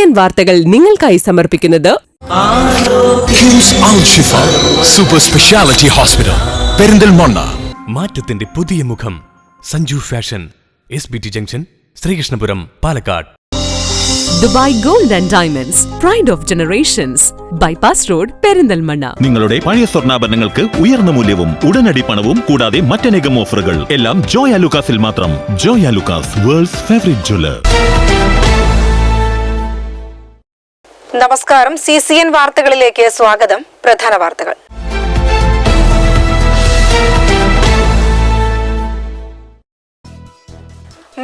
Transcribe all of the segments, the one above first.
CCN വാർത്തകൾ നിങ്ങൾക്കായി സമർപ്പിക്കുന്നത് കിംസ് അൽ ഷിഫ സൂപ്പർ സ്പെഷ്യാലിറ്റി ഹോസ്പിറ്റൽ പെരിന്തൽമണ്ണ. മാറ്റത്തിന്റെ പുതിയ മുഖം Sanju fashion, SBT junction, Sreekrishnapuram, Palakkad. Dubai gold and diamonds, pride of generations, bypass road, Perinthalmanna. നിങ്ങളുടെ പഴയ സ്വർണ്ണാഭരണങ്ങൾക്ക് ഉയർന്ന മൂല്യവും ഉടനടി പണവും കൂടാതെ മറ്റനേകം ഓഫറുകൾ എല്ലാം ജോയ ലുക്കാസിൽ മാത്രം. ജോയ ലുക്കാസ്, വേൾഡ്സ് ഫേവറേറ്റ് ജ്വല്ലർ. നമസ്കാരം. CCN വാർത്തകളിലേക്ക് സ്വാഗതം. പ്രധാന വാർത്തകൾ.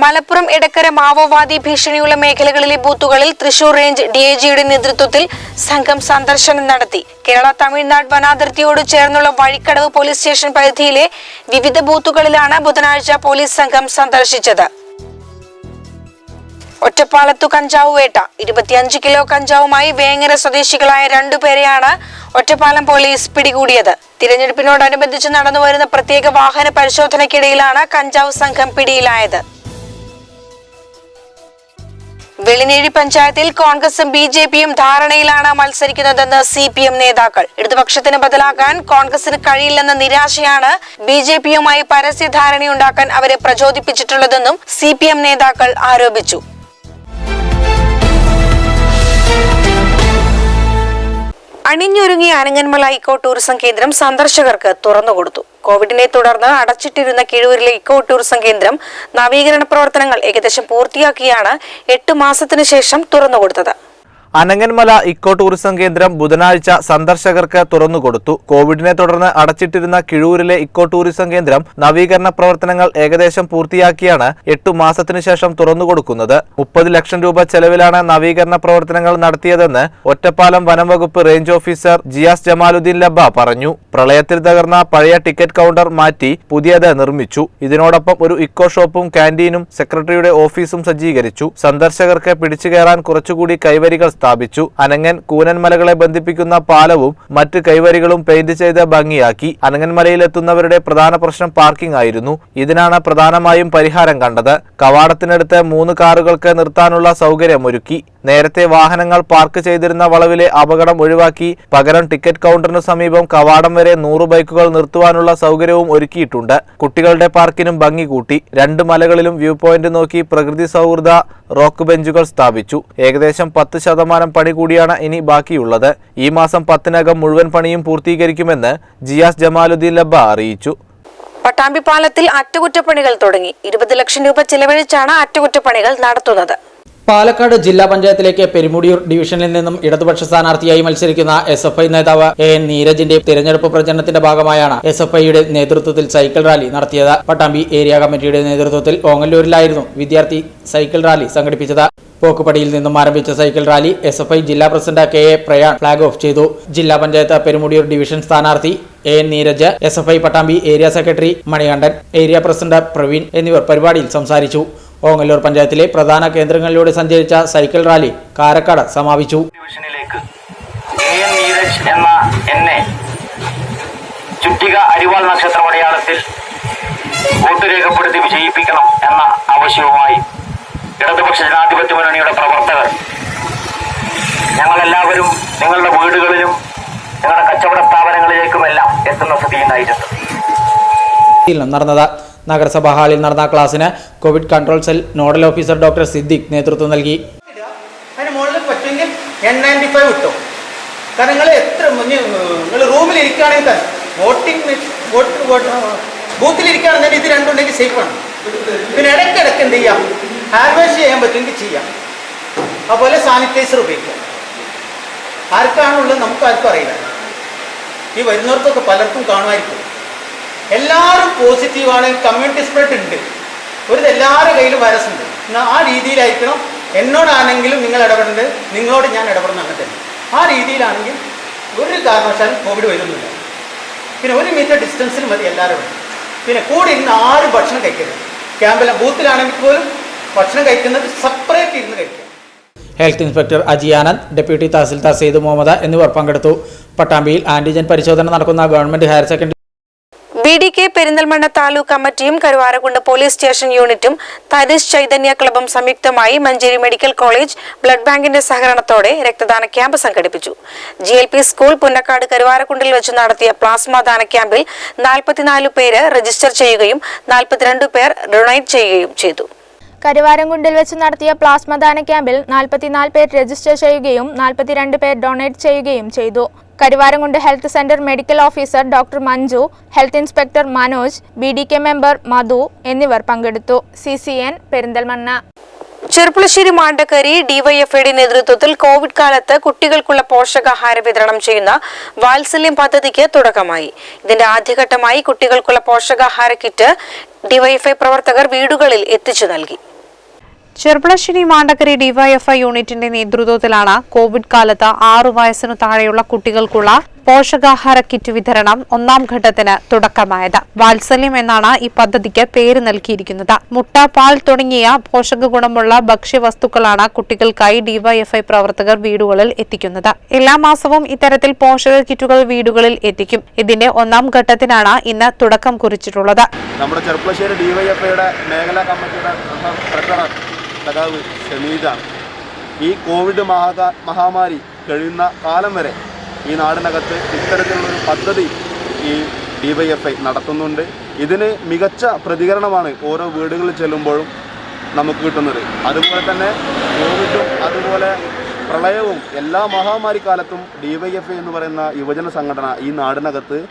മലപ്പുറം എടക്കര മാവോവാദി ഭീഷണിയുള്ള മേഖലകളിലെ ബൂത്തുകളിൽ തൃശൂർ റേഞ്ച് DIGയുടെ നേതൃത്വത്തിൽ സംഘം സന്ദർശനം നടത്തി. കേരള തമിഴ്നാട് വനാതിർത്തിയോട് ചേർന്നുള്ള വഴിക്കടവ് പോലീസ് സ്റ്റേഷൻ പരിധിയിലെ വിവിധ ബൂത്തുകളിലാണ് ബുധനാഴ്ച പോലീസ് സംഘം സന്ദർശിച്ചത്. ഒറ്റപ്പാലത്തു കഞ്ചാവ് വേട്ട. 25 കിലോ കഞ്ചാവുമായി വേങ്ങര സ്വദേശികളായ 2 പേരെയാണ് ഒറ്റപ്പാലം പോലീസ് പിടികൂടിയത്. തിരഞ്ഞെടുപ്പിനോടനുബന്ധിച്ച് നടന്നുവരുന്ന പ്രത്യേക വാഹന പരിശോധനയ്ക്കിടയിലാണ് കഞ്ചാവ് സംഘം പിടിയിലായത്. വെളിനേഴി പഞ്ചായത്തിൽ കോൺഗ്രസും BJPയും ധാരണയിലാണ് മത്സരിക്കുന്നതെന്ന് CPM നേതാക്കൾ. ഇടതുപക്ഷത്തിന് ബദലാകാൻ കോൺഗ്രസിന് കഴിയില്ലെന്ന നിരാശയാണ് BJPയുമായി പരസ്യ ധാരണയുണ്ടാക്കാൻ അവരെ പ്രചോദിപ്പിച്ചിട്ടുള്ളതെന്നും CPM നേതാക്കൾ ആരോപിച്ചു. അണിഞ്ഞൊരുങ്ങിയ അനങ്ങന്മല ഇക്കോ ടൂറിസം കേന്ദ്രം സന്ദർശകർക്ക് തുറന്നുകൊടുത്തു. കോവിഡിനെ തുടർന്ന് അടച്ചിട്ടിരുന്ന കിഴൂരിലെ ഇക്കോ ടൂറിസം കേന്ദ്രം നവീകരണ പ്രവർത്തനങ്ങൾ ഏകദേശം പൂർത്തിയാക്കിയാണ് 8 മാസത്തിനു ശേഷം തുറന്നുകൊടുത്തത്. അനങ്ങന്മല ഇക്കോ ടൂറിസം കേന്ദ്രം ബുധനാഴ്ച സന്ദർശകർക്ക് തുറന്നുകൊടുത്തു. കോവിഡിനെ തുടർന്ന് അടച്ചിട്ടിരുന്ന കിഴൂരിലെ ഇക്കോ ടൂറിസം കേന്ദ്രം നവീകരണ പ്രവർത്തനങ്ങൾ ഏകദേശം പൂർത്തിയാക്കിയാണ് 8 മാസത്തിനു ശേഷം തുറന്നുകൊടുക്കുന്നത്. 30 ലക്ഷം രൂപ ചെലവിലാണ് നവീകരണ പ്രവർത്തനങ്ങൾ നടത്തിയതെന്ന് ഒറ്റപ്പാലം വനം വകുപ്പ് റേഞ്ച് ഓഫീസർ ജിയാസ് ജമാലുദ്ദീൻ ലബ്ബ പറഞ്ഞു. പ്രളയത്തിൽ തകർന്ന പഴയ ടിക്കറ്റ് കൗണ്ടർ മാറ്റി പുതിയത് നിർമ്മിച്ചു. ഇതിനോടൊപ്പം ഒരു ഇക്കോ ഷോപ്പും ക്യാന്റീനും സെക്രട്ടറിയുടെ ഓഫീസും സജ്ജീകരിച്ചു. സന്ദർശകർക്ക് പിടിച്ചുകയറാൻ കുറച്ചുകൂടി കൈവരികൾ സ്ഥാപിച്ചു. അനങ്ങൻ കൂനൻമലകളെ ബന്ധിപ്പിക്കുന്ന പാലവും മറ്റ് കൈവരികളും പെയിന്റ് ചെയ്ത് ഭംഗിയാക്കി. അനങ്ങൻമലയിലെത്തുന്നവരുടെ പ്രധാന പ്രശ്നം പാർക്കിംഗ് ആയിരുന്നു. ഇതിനാണ് പ്രധാനമായും പരിഹാരം കണ്ടത്. കവാടത്തിനടുത്ത് 3 കാറുകൾക്ക് നിർത്താനുള്ള സൗകര്യമൊരുക്കി. നേരത്തെ വാഹനങ്ങൾ പാർക്ക് ചെയ്തിരുന്ന വളവിലെ അപകടം ഒഴിവാക്കി പകരം ടിക്കറ്റ് കൗണ്ടറിനു സമീപം കവാടം വരെ 100 ബൈക്കുകൾ നിർത്തുവാനുള്ള സൗകര്യവും ഒരുക്കിയിട്ടുണ്ട്. കുട്ടികളുടെ പാർക്കിനും ഭംഗി കൂട്ടി. 2 മലകളിലും വ്യൂ പോയിന്റ് നോക്കി പ്രകൃതി സൗഹൃദ റോക്ക് ബെഞ്ചുകൾ സ്ഥാപിച്ചു. ഏകദേശം 10% പണി കൂടിയാണ് ഇനി ബാക്കിയുള്ളത്. ഈ മാസം 10-നകം മുഴുവൻ പണിയും പൂർത്തീകരിക്കുമെന്ന് ജിയാസ് ജമാലുദ്ദീൻ ലബ്ബ അറിയിച്ചു. പട്ടാമ്പി പാലത്തിൽ അറ്റകുറ്റപ്പണികൾ തുടങ്ങി. 20 ലക്ഷം രൂപ ചെലവഴിച്ചാണ് അറ്റകുറ്റപ്പണികൾ നടത്തുന്നത്. പാലക്കാട് ജില്ലാ പഞ്ചായത്തിലേക്ക് പെരുമുടിയൂർ ഡിവിഷനിൽ നിന്നും ഇടതുപക്ഷ സ്ഥാനാർത്ഥിയായി മത്സരിക്കുന്ന SFI നേതാവ് AN നീരജിന്റെ തിരഞ്ഞെടുപ്പ് പ്രചരണത്തിന്റെ ഭാഗമായാണ് SFIയുടെ നേതൃത്വത്തിൽ സൈക്കിൾ റാലി നടത്തിയത്. പട്ടാമ്പി ഏരിയ കമ്മിറ്റിയുടെ നേതൃത്വത്തിൽ ഓങ്ങല്ലൂരിലായിരുന്നു വിദ്യാർത്ഥി സൈക്കിൾ റാലി സംഘടിപ്പിച്ചത്. പോക്കുപടിയിൽ നിന്നും ആരംഭിച്ച സൈക്കിൾ റാലി SFI ജില്ലാ president KA Prayan flag off ചെയ്തു. ജില്ലാ പഞ്ചായത്ത് പെരുമുടിയൂർ ഡിവിഷൻ സ്ഥാനാർത്ഥി AN Neeraj, SFI Pattambi area secretary Manikandan, area president Praveen എന്നിവർ പരിപാടിയിൽ സംസാരിച്ചു. ഓങ്ങല്ലൂർ പഞ്ചായത്തിലെ പ്രധാന കേന്ദ്രങ്ങളിലൂടെ സഞ്ചരിച്ച സൈക്കിൾ റാലി കാരക്കാട് സമാപിച്ചു. ഡിവിഷനിലേക്ക് AN നീരജ് എന്ന എന്നെ ചുറ്റിക അരിവാൾ നക്ഷത്ര അടയാളത്തിൽ വോട്ട് രേഖപ്പെടുത്തി വിജയിപ്പിക്കണം എന്ന ആവശ്യവുമായി ഇടതുപക്ഷ ജനാധിപത്യ മുന്നണിയുടെ പ്രവർത്തകർ ഞങ്ങളെല്ലാവരും നിങ്ങളുടെ വീടുകളിലും നിങ്ങളുടെ കച്ചവട സ്ഥാപനങ്ങളിലേക്കുമെല്ലാം എത്തുന്ന സ്ഥിതിയുണ്ടായിട്ടുണ്ട്. നടന്നത് നഗരസഭാ ഹാളിൽ നടന്ന ക്ലാസ്സിന് Covid control cell nodal officer doctor Siddique നേതൃത്വം നൽകി. അതിന് മുകളിൽ പറ്റുമെങ്കിൽ N95 കിട്ടും. കാരണം നിങ്ങൾ റൂമിൽ ഇരിക്കുകയാണെങ്കിൽ തന്നെ ബൂത്തിലിരിക്കുകയാണെന്നുണ്ടെങ്കിൽ ഇത് രണ്ടുണ്ടെങ്കിൽ സേഫാണ്. പിന്നെ ഇടയ്ക്കിടയ്ക്ക് എന്ത് ചെയ്യാം, ഹാൻഡ് വാഷ് ചെയ്യാൻ പറ്റുമെങ്കിൽ ചെയ്യാം. അതുപോലെ സാനിറ്റൈസർ ഉപയോഗിക്കാം. ആർക്കാണുള്ളത് നമുക്ക് ആർക്കും അറിയില്ല. ഈ വരുന്നവർക്കൊക്കെ പലർക്കും കാണുമായിരിക്കും. എല്ലാവരും പോസിറ്റീവാണ്. കമ്മ്യൂണിറ്റി സ്പ്രെഡ് ഉണ്ട്. എല്ലാവരുടെ കയ്യിലും വൈറസ് ഉണ്ട്. ആ രീതിയിലായിരിക്കണം. എന്നോടാണെങ്കിലും നിങ്ങൾ ഇടപെടേണ്ടത്, നിങ്ങളോട് ഞാൻ ഇടപെടുന്ന അങ്ങനെ തന്നെ. ആ രീതിയിലാണെങ്കിൽ ഒരു കാരണവശാലും കോവിഡ് വരുന്നില്ല. പിന്നെ 1 മീറ്റർ ഡിസ്റ്റൻസിൽ മതി എല്ലാവരും. പിന്നെ കൂടെ ഇരുന്ന് ആരും ഭക്ഷണം കഴിക്കരുത്. ക്യാമ്പിലെ ബൂത്തിലാണെങ്കിൽ പോലും ഭക്ഷണം കഴിക്കുന്നത് സെപ്പറേറ്റ് ഇരുന്ന് കഴിക്കുക. Health inspector Aji Anand, deputy tahsildar Syed Muhammad എന്നിവർ പങ്കെടുത്തു. പട്ടാമ്പിയിൽ ആന്റിജൻ പരിശോധന നടക്കുന്ന government higher secondary PDK Perinthalmanna taluk കമ്മിറ്റിയും കരുവാരക്കുണ്ട് പോലീസ് സ്റ്റേഷൻ യൂണിറ്റും തരിശ് ചൈതന്യ ക്ലബും സംയുക്തമായി മഞ്ചേരി മെഡിക്കൽ കോളേജ് ബ്ലഡ് ബാങ്കിന്റെ സഹകരണത്തോടെ രക്തദാന ക്യാമ്പ് സംഘടിപ്പിച്ചു. GLP സ്കൂൾ പുന്നക്കാട് കരുവാരക്കുണ്ടിൽ വെച്ച് നടത്തിയ പ്ലാസ്മ ദാന ക്യാമ്പിൽ 44 പേര് രജിസ്റ്റർ ചെയ്യുകയും 42 പേർ ഡൊണേറ്റ് ചെയ്യുകയും ചെയ്തു. കരുവാരക്കുണ്ടിൽ വെച്ച് നടത്തിയ പ്ലാസ്മ ദാന ക്യാമ്പിൽ 44 പേർ രജിസ്റ്റർ ചെയ്യുകയും 42 പേർ ഡൊണേറ്റ് ചെയ്യുകയും ചെയ്തു. Karuvarakundu health centre medical officer doctor Manju, health inspector Manoj, BDK member Madhu എന്നിവർ പങ്കെടുത്തു. CCN പെരിന്തൽമണ്ണ. ചെർപ്പുളശ്ശേരി മാണ്ടക്കരി DYFIയുടെ നേതൃത്വത്തിൽ കോവിഡ് കാലത്ത് കുട്ടികൾക്കുള്ള പോഷകാഹാര വിതരണം ചെയ്യുന്ന വാത്സല്യം പദ്ധതിക്ക് തുടക്കമായി. ഇതിന്റെ ആദ്യഘട്ടമായി കുട്ടികൾക്കുള്ള പോഷകാഹാര കിറ്റ് DYFI പ്രവർത്തകർ വീടുകളിൽ എത്തിച്ചു നൽകി. ചെർപ്പുളശ്ശേരി മാണ്ടക്കരി DYFI യൂണിറ്റിന്റെ നേതൃത്വത്തിലാണ് കോവിഡ് കാലത്ത് 6 വയസ്സിനു താഴെയുള്ള കുട്ടികൾക്കുള്ള പോഷകാഹാര കിറ്റ് വിതരണം ഒന്നാം ഘട്ടത്തിന് തുടക്കമായത്. വാത്സല്യം എന്നാണ് ഈ പദ്ധതിക്ക് പേര് നൽകിയിരിക്കുന്നത്. മുട്ട, പാൽ തുടങ്ങിയ പോഷക ഗുണമുള്ള ഭക്ഷ്യവസ്തുക്കളാണ് കുട്ടികൾക്കായി DYFI പ്രവർത്തകർ വീടുകളിൽ എത്തിക്കുന്നത്. എല്ലാ മാസവും ഇത്തരത്തിൽ പോഷക കിറ്റുകൾ വീടുകളിൽ എത്തിക്കും. ഇതിന്റെ ഒന്നാം ഘട്ടത്തിനാണ് ഇന്ന് തുടക്കം കുറിച്ചിട്ടുള്ളത്. നമ്മുടെ ചെർപ്പുളശ്ശേരി DYFIയുടെ മേഖലാ കമ്മിറ്റിയുടെ ട്രഷറർ സഖാവ് ഷമീദാണ്. ഈ കോവിഡ് മഹാമാരി കഴിയുന്ന കാലം വരെ ഈ നാടിനകത്ത് ഇത്തരത്തിലുള്ളൊരു പദ്ധതി ഈ DYFI നടത്തുന്നുണ്ട്. ഇതിന് മികച്ച പ്രതികരണമാണ് ഓരോ വീടുകളിൽ ചെല്ലുമ്പോഴും നമുക്ക് കിട്ടുന്നത്. അതുപോലെ തന്നെ കോവിഡും അതുപോലെ പ്രളയവും എല്ലാ മഹാമാരി കാലത്തും DYFI എന്ന് പറയുന്ന യുവജന സംഘടന ഈ നാടിനകത്ത്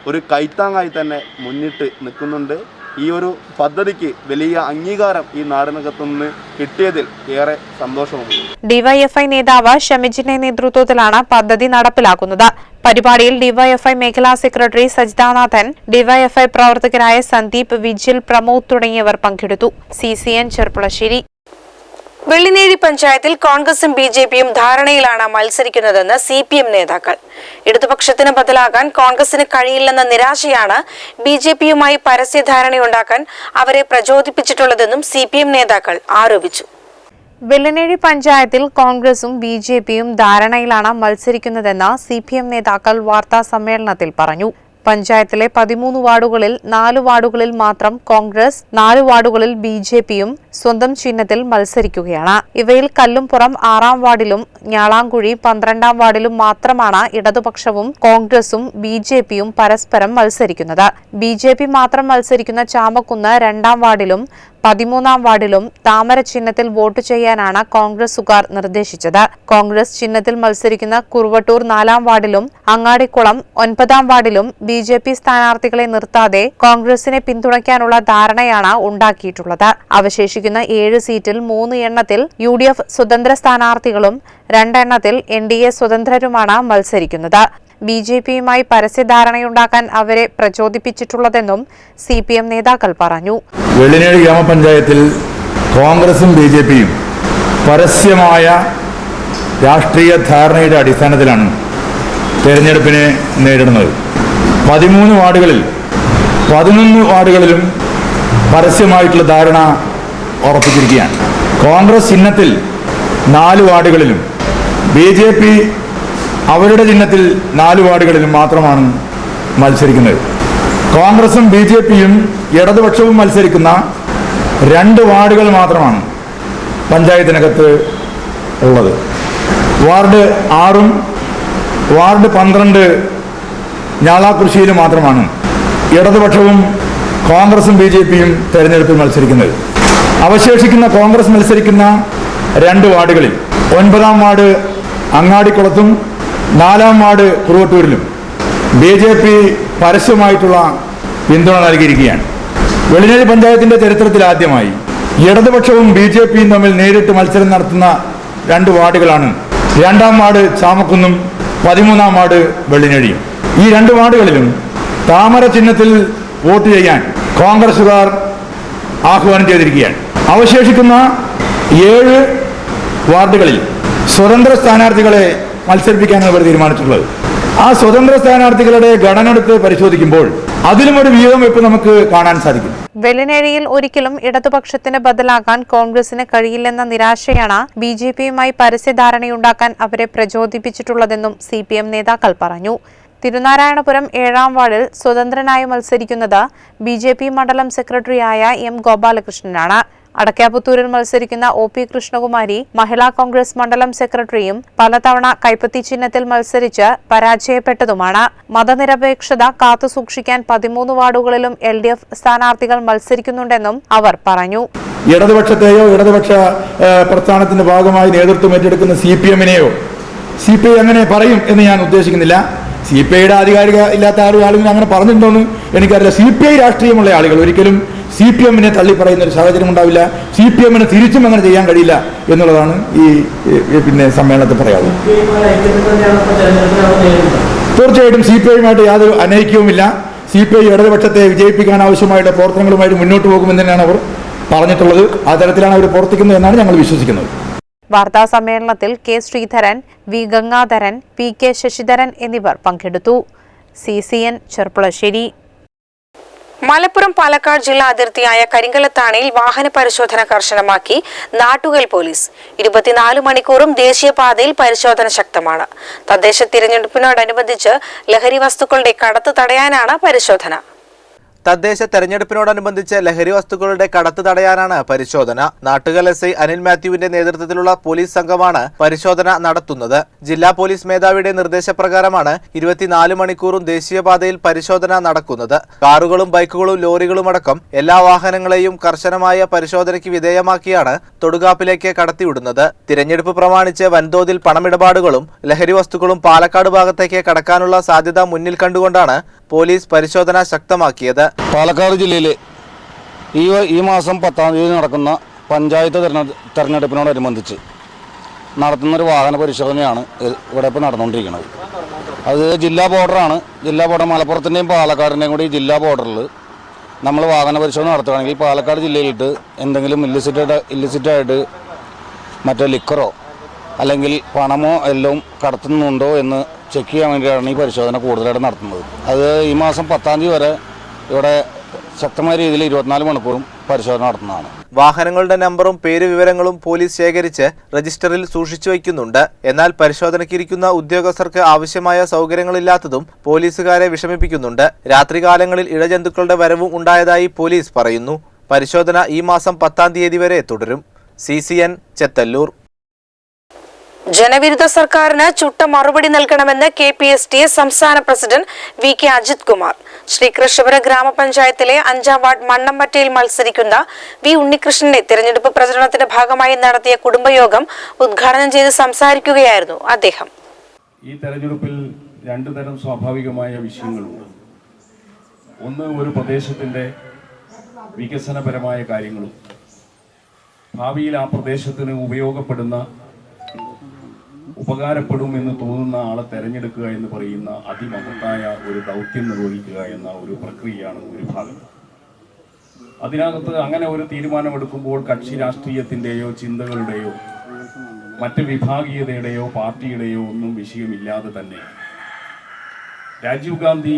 ഒരു കൈത്താങ്ങായി തന്നെ മുന്നിട്ട് നിൽക്കുന്നുണ്ട്. ഈ ഒരു പദ്ധതിക്ക് വലിയ അംഗീകാരം ഈ നാടിനകത്തുനിന്ന് കിട്ടിയതിൽ ഏറെ സന്തോഷമുണ്ട്. DYFI നേതാവ് ഷമിജിന്റെ നേതൃത്വത്തിലാണ് പദ്ധതി നടപ്പിലാക്കുന്നത്. പരിപാടിയിൽ DYFI മേഖലാ സെക്രട്ടറി സജിതാനാഥൻ, DYFI പ്രവർത്തകരായ സന്ദീപ്, വിജിൽ, പ്രമോദ് തുടങ്ങിയവർ പങ്കെടുത്തു. CCN ചെർപ്പുളശ്ശേരി. വെള്ളിനേഴി പഞ്ചായത്തിൽ കോൺഗ്രസും BJPയും ധാരണയിലാണ് മത്സരിക്കുന്നതെന്ന് CPM നേതാക്കൾ. ഇടതുപക്ഷത്തിന് ബദലാകാൻ കോൺഗ്രസിന് കഴിയില്ലെന്ന നിരാശയാണ് BJPയുമായി പരസ്യധാരണയുണ്ടാക്കാൻ അവരെ പ്രചോദിപ്പിച്ചിട്ടുള്ളതെന്നും CPM നേതാക്കൾ ആരോപിച്ചു. വെള്ളിനേഴി പഞ്ചായത്തിൽ കോൺഗ്രസും BJPയും ധാരണയിലാണ് മത്സരിക്കുന്നതെന്ന് CPM നേതാക്കൾ വാർത്താ സമ്മേളനത്തിൽ പറഞ്ഞു. പഞ്ചായത്തിലെ 13 വാർഡുകളിൽ 4 വാർഡുകളിൽ മാത്രം കോൺഗ്രസ്, 4 വാർഡുകളിൽ BJPയും സ്വന്തം ചിഹ്നത്തിൽ മത്സരിക്കുകയാണ്. ഇവയിൽ കല്ലുംപുറം 6ാം വാർഡിലും ഞാളാങ്കുഴി 12ാം വാർഡിലും മാത്രമാണ് ഇടതുപക്ഷവും കോൺഗ്രസും BJPയും പരസ്പരം മത്സരിക്കുന്നത്. BJP മാത്രം മത്സരിക്കുന്ന ചാമക്കുന്ന് 2ാം വാർഡിലും 13ാം വാർഡിലും താമര ചിഹ്നത്തിൽ വോട്ട് ചെയ്യാനാണ് കോൺഗ്രസുകാർ നിർദ്ദേശിച്ചത്. കോൺഗ്രസ് ചിഹ്നത്തിൽ മത്സരിക്കുന്ന കുറുവട്ടൂർ 4ാം വാർഡിലും അങ്ങാടിക്കുളം 9ാം വാർഡിലും BJP സ്ഥാനാർത്ഥികളെ നിർത്താതെ കോൺഗ്രസിനെ പിന്തുണയ്ക്കാനുള്ള ധാരണയാണ് ഉണ്ടാക്കിയിട്ടുള്ളത്. അവശേഷിക്കുന്ന 7 സീറ്റിൽ 3 എണ്ണത്തിൽ UDF സ്വതന്ത്ര സ്ഥാനാർത്ഥികളും 2 എണ്ണത്തിൽ NDA സ്വതന്ത്രരുമാണ് മത്സരിക്കുന്നത്. BJPയുമായി പരസ്യധാരണയുണ്ടാക്കാൻ അവരെ പ്രചോദിപ്പിച്ചിട്ടുള്ളതെന്നും CPM നേതാക്കൾ പറഞ്ഞു. വെള്ളിനേഴി ഗ്രാമപഞ്ചായത്തിൽ കോൺഗ്രസും BJPയും പരസ്യമായ രാഷ്ട്രീയ ധാരണയുടെ അടിസ്ഥാനത്തിലാണ് തെരഞ്ഞെടുപ്പിനെ നേരിടുന്നത്. 13 വാർഡുകളിൽ 11 വാർഡുകളിലും പരസ്യമായിട്ടുള്ള ധാരണ ഉറപ്പിച്ചിരിക്കുകയാണ്. കോൺഗ്രസ് ചിഹ്നത്തിൽ 4 വാർഡുകളിലും BJP അവരുടെ ചിഹ്നത്തിൽ 4 വാർഡുകളിലും മാത്രമാണ് മത്സരിക്കുന്നത്. കോൺഗ്രസും BJPയും ഇടതുപക്ഷവും മത്സരിക്കുന്ന 2 വാർഡുകൾ മാത്രമാണ് പഞ്ചായത്തിനകത്ത് ഉള്ളത്. വാർഡ് 6ഉം വാർഡ് 12 ഞാളാകുറിശ്ശിയിലും മാത്രമാണ് ഇടതുപക്ഷവും കോൺഗ്രസും BJPയും തെരഞ്ഞെടുപ്പിൽ മത്സരിക്കുന്നത്. അവശേഷിക്കുന്ന കോൺഗ്രസ് മത്സരിക്കുന്ന 2 വാർഡുകളിൽ 9ാം വാർഡ് അങ്ങാടിക്കുളത്തും 4ാം വാർഡ് കുറുവട്ടൂരിലും BJP പരസ്യമായിട്ടുള്ള പിന്തുണ നൽകിയിരിക്കുകയാണ്. വെള്ളിനേഴി പഞ്ചായത്തിന്റെ ചരിത്രത്തിൽ ആദ്യമായി ഇടതുപക്ഷവും BJPയും തമ്മിൽ നേരിട്ട് മത്സരം നടത്തുന്ന 2 വാർഡുകളാണ് 2ാം വാർഡ് ചാമക്കുന്നും 13ാം വാർഡ് വെള്ളിനേഴിയും. ഈ 2 വാർഡുകളിലും താമര ചിഹ്നത്തിൽ വോട്ട് ചെയ്യാൻ കോൺഗ്രസുകാർ ആഹ്വാനം ചെയ്തിരിക്കുകയാണ്. അവശേഷിക്കുന്ന 7 വാർഡുകളിൽ സ്വതന്ത്ര സ്ഥാനാർത്ഥികളെ മത്സരിപ്പിക്കാനാണ് അവർ തീരുമാനിച്ചിട്ടുള്ളത്. ആ സ്വതന്ത്ര സ്ഥാനാർത്ഥികളുടെ ഘടന എടുത്ത് പരിശോധിക്കുമ്പോൾ അതിലും ഒരു വീതം നമുക്ക് കാണാൻ സാധിക്കും. വെള്ളിനേഴിയിൽ ഒരിക്കലും ഇടതുപക്ഷത്തിന് ബദലാകാൻ കോൺഗ്രസിന് കഴിയില്ലെന്ന നിരാശയാണ് BJPയുമായി പരസ്യധാരണയുണ്ടാക്കാൻ അവരെ പ്രചോദിപ്പിച്ചിട്ടുള്ളതെന്നും CPM നേതാക്കൾ പറഞ്ഞു. തിരുനാരായണപുരം 7-ാം വാർഡിൽ സ്വതന്ത്രനായി മത്സരിക്കുന്നത് BJP മണ്ഡലം സെക്രട്ടറിയായ M. ഗോപാലകൃഷ്ണനാണ്. അടക്കാപുത്തൂരിൽ മത്സരിക്കുന്ന OP കൃഷ്ണകുമാരി മഹിളാ കോൺഗ്രസ് മണ്ഡലം സെക്രട്ടറിയും പലതവണ കൈപ്പത്തി ചിഹ്നത്തിൽ മത്സരിച്ച് പരാജയപ്പെട്ടതുമാണ്. മതനിരപേക്ഷത കാത്തുസൂക്ഷിക്കാൻ 13 വാർഡുകളിലും LDF സ്ഥാനാർത്ഥികൾ മത്സരിക്കുന്നുണ്ടെന്നും അവർ പറഞ്ഞു. ഇടതുപക്ഷത്തെയോ ഇടതുപക്ഷ പ്രസ്ഥാനത്തിന്റെ ഭാഗമായി നേതൃത്വം ഏറ്റെടുക്കുന്ന CPM-നെയോ CPI അങ്ങനെ പറയും എന്ന് ഞാൻ ഉദ്ദേശിക്കുന്നില്ല. CPIയുടെ ആധികാരിക ഇല്ലാത്ത ആളുകൾ അങ്ങനെ പറഞ്ഞിട്ടുണ്ടോന്ന് എനിക്കറിയില്ല. CPI രാഷ്ട്രീയമുള്ള ആളുകൾ ഒരിക്കലും CPM-നെ തള്ളി പറയുന്ന ഒരു സാഹചര്യം ഉണ്ടാവില്ല. CPM-ന് തിരിച്ചും അങ്ങനെ ചെയ്യാൻ കഴിയില്ല എന്നുള്ളതാണ് ഈ സമ്മേളനത്തിൽ പറയാവുന്നത്. തീർച്ചയായിട്ടും CPI-യുമായിട്ട് യാതൊരു അനൈക്യവുമില്ല. CPI ഇടതുപക്ഷത്തെ വിജയിപ്പിക്കാൻ ആവശ്യമായിട്ട് പ്രവർത്തനങ്ങളുമായിട്ട് മുന്നോട്ട് പോകുമെന്ന് തന്നെയാണ് അവർ പറഞ്ഞിട്ടുള്ളത്. ആ തരത്തിലാണ് അവർ പ്രവർത്തിക്കുന്നത് എന്നാണ് ഞങ്ങൾ വിശ്വസിക്കുന്നത്. വാർത്താ സമ്മേളനത്തിൽ K. Sreedharan, V. Gangadharan, P. K. Sasidharan എന്നിവർ പങ്കെടുത്തു. CCN ചെർപ്പുളശ്ശേരി. മലപ്പുറം പാലക്കാട് ജില്ലാ അതിർത്തിയായ കരിങ്കലത്താണിയിൽ വാഹന പരിശോധന കർശനമാക്കി നാട്ടുകൽ പോലീസ്. 24 മണിക്കൂറും ദേശീയപാതയിൽ പരിശോധന ശക്തമാണ്. തദ്ദേശ തിരഞ്ഞെടുപ്പിനോടനുബന്ധിച്ച് ലഹരി വസ്തുക്കളുടെ കടത്ത് തടയാനാണ് പരിശോധന. തദ്ദേശ തെരഞ്ഞെടുപ്പിനോടനുബന്ധിച്ച് ലഹരി വസ്തുക്കളുടെ കടത്ത് തടയാനാണ് പരിശോധന. നാട്ടുകൽ SI അനിൽ മാത്യുവിന്റെ നേതൃത്വത്തിലുള്ള പോലീസ് സംഘമാണ് പരിശോധന നടത്തുന്നത്. ജില്ലാ പോലീസ് മേധാവിയുടെ നിർദ്ദേശപ്രകാരമാണ് 24 മണിക്കൂറും ദേശീയപാതയിൽ പരിശോധന നടക്കുന്നത്. കാറുകളും ബൈക്കുകളും ലോറികളും അടക്കം എല്ലാ വാഹനങ്ങളെയും കർശനമായ പരിശോധനയ്ക്ക് വിധേയമാക്കിയാണ് തൊടുകാപ്പിലേക്ക് കടത്തിവിടുന്നത്. തിരഞ്ഞെടുപ്പ് പ്രമാണിച്ച് വൻതോതിൽ പണമിടപാടുകളും ലഹരി വസ്തുക്കളും പാലക്കാട് ഭാഗത്തേക്ക് കടക്കാനുള്ള സാധ്യത മുന്നിൽ കണ്ടുകൊണ്ടാണ് പോലീസ് പരിശോധന ശക്തമാക്കിയത്. പാലക്കാട് ജില്ലയിൽ ഈ മാസം 10-ാം തീയതി നടക്കുന്ന പഞ്ചായത്ത് തെരഞ്ഞെടുപ്പിനോടനുബന്ധിച്ച് നടത്തുന്നൊരു വാഹന പരിശോധനയാണ് ഇവിടെ ഇപ്പോൾ നടന്നുകൊണ്ടിരിക്കുന്നത്. അത് ജില്ലാ ബോർഡറാണ്. ജില്ലാ ബോർഡർ മലപ്പുറത്തിൻ്റെയും പാലക്കാടിൻ്റെയും കൂടി ജില്ലാ ബോർഡറിൽ നമ്മൾ വാഹന പരിശോധന നടത്തുകയാണെങ്കിൽ പാലക്കാട് ജില്ലയിലിട്ട് എന്തെങ്കിലും ഇല്ലിസിറ്റായിട്ട് മറ്റേ ലിക്കറോ അല്ലെങ്കിൽ പണമോ എല്ലാം കടത്തുന്നുണ്ടോ എന്ന് ചെക്ക് ചെയ്യാൻ വേണ്ടിയിട്ടാണ് ഈ പരിശോധന കൂടുതലായിട്ട് നടത്തുന്നത്. അത് ഈ മാസം 10-ാം തീയതി വരെ ഇവിടെ ശക്തമായ രീതിയിൽ 24 മണിക്കൂറും പരിശോധന നടത്തുന്നതാണ്. വാഹനങ്ങളുടെ നമ്പറും പേര് വിവരങ്ങളും പോലീസ് ശേഖരിച്ച് രജിസ്റ്ററിൽ സൂക്ഷിച്ചു വയ്ക്കുന്നുണ്ട്. എന്നാൽ പരിശോധനയ്ക്കിരിക്കുന്ന ഉദ്യോഗസ്ഥർക്ക് ആവശ്യമായ സൗകര്യങ്ങളില്ലാത്തതും പോലീസുകാരെ വിഷമിപ്പിക്കുന്നുണ്ട്. രാത്രികാലങ്ങളിൽ ഇഴജന്തുക്കളുടെ വരവും ഉണ്ടായതായി പോലീസ് പറയുന്നു. പരിശോധന ഈ മാസം 10-ാം തീയതി വരെ തുടരും. CCN ചെത്തല്ലൂർ. ജനവിരുദ്ധ സർക്കാരിന് ചുട്ട മറുപടി നൽകണമെന്ന് KPSTA സംസ്ഥാന പ്രസിഡന്റ് VK അജിത് കുമാർ. ശ്രീകൃഷ്ണപുരം ഗ്രാമപഞ്ചായത്തിലെ 5-ാം വാർഡ് മണ്ണമ്പറ്റയിൽ മത്സരിക്കുന്ന V. ഉണ്ണികൃഷ്ണന്റെ തിരഞ്ഞെടുപ്പ് പ്രചരണത്തിന്റെ ഭാഗമായി നടത്തിയ കുടുംബയോഗം ഉദ്ഘാടനം ചെയ്ത് സംസാരിക്കുകയായിരുന്നു അദ്ദേഹം. ഈ തെരഞ്ഞെടുപ്പിൽ 2 തരം സ്വാഭാവികമായ വിഷയങ്ങളുണ്ട്. ഒന്ന്, ഒരു പ്രദേശത്തിന്റെ വികസനപരമായ കാര്യങ്ങളും ഭാവിയിൽ ആ പ്രദേശത്തിന് ഉപകാരപ്പെടും എന്ന് തോന്നുന്ന ആളെ തെരഞ്ഞെടുക്കുക എന്ന് പറയുന്ന അതിമഹത്തായ ഒരു ദൗത്യം നിർവഹിക്കുക എന്ന ഒരു പ്രക്രിയയാണ് ഒരു ഭാഗം. അതിനകത്ത് അങ്ങനെ ഒരു തീരുമാനമെടുക്കുമ്പോൾ കക്ഷി രാഷ്ട്രീയത്തിൻ്റെയോ ചിന്തകളുടെയോ മറ്റ് വിഭാഗീയതയുടെയോ പാർട്ടിയുടെയോ ഒന്നും വിഷയമില്ലാതെ തന്നെ രാജീവ് ഗാന്ധി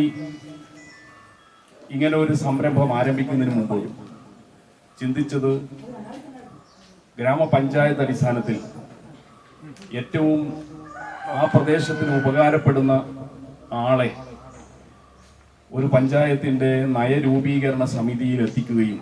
ഇങ്ങനെ ഒരു സംരംഭം ആരംഭിക്കുന്നതിന് മുമ്പ് ചിന്തിച്ചത് ഗ്രാമപഞ്ചായത്ത് അടിസ്ഥാനത്തിൽ ഏറ്റവും ആ പ്രദേശത്തിന് ഉപകാരപ്പെടുന്ന ആളെ ഒരു പഞ്ചായത്തിന്റെ നയരൂപീകരണ സമിതിയിൽ എത്തിക്കുകയും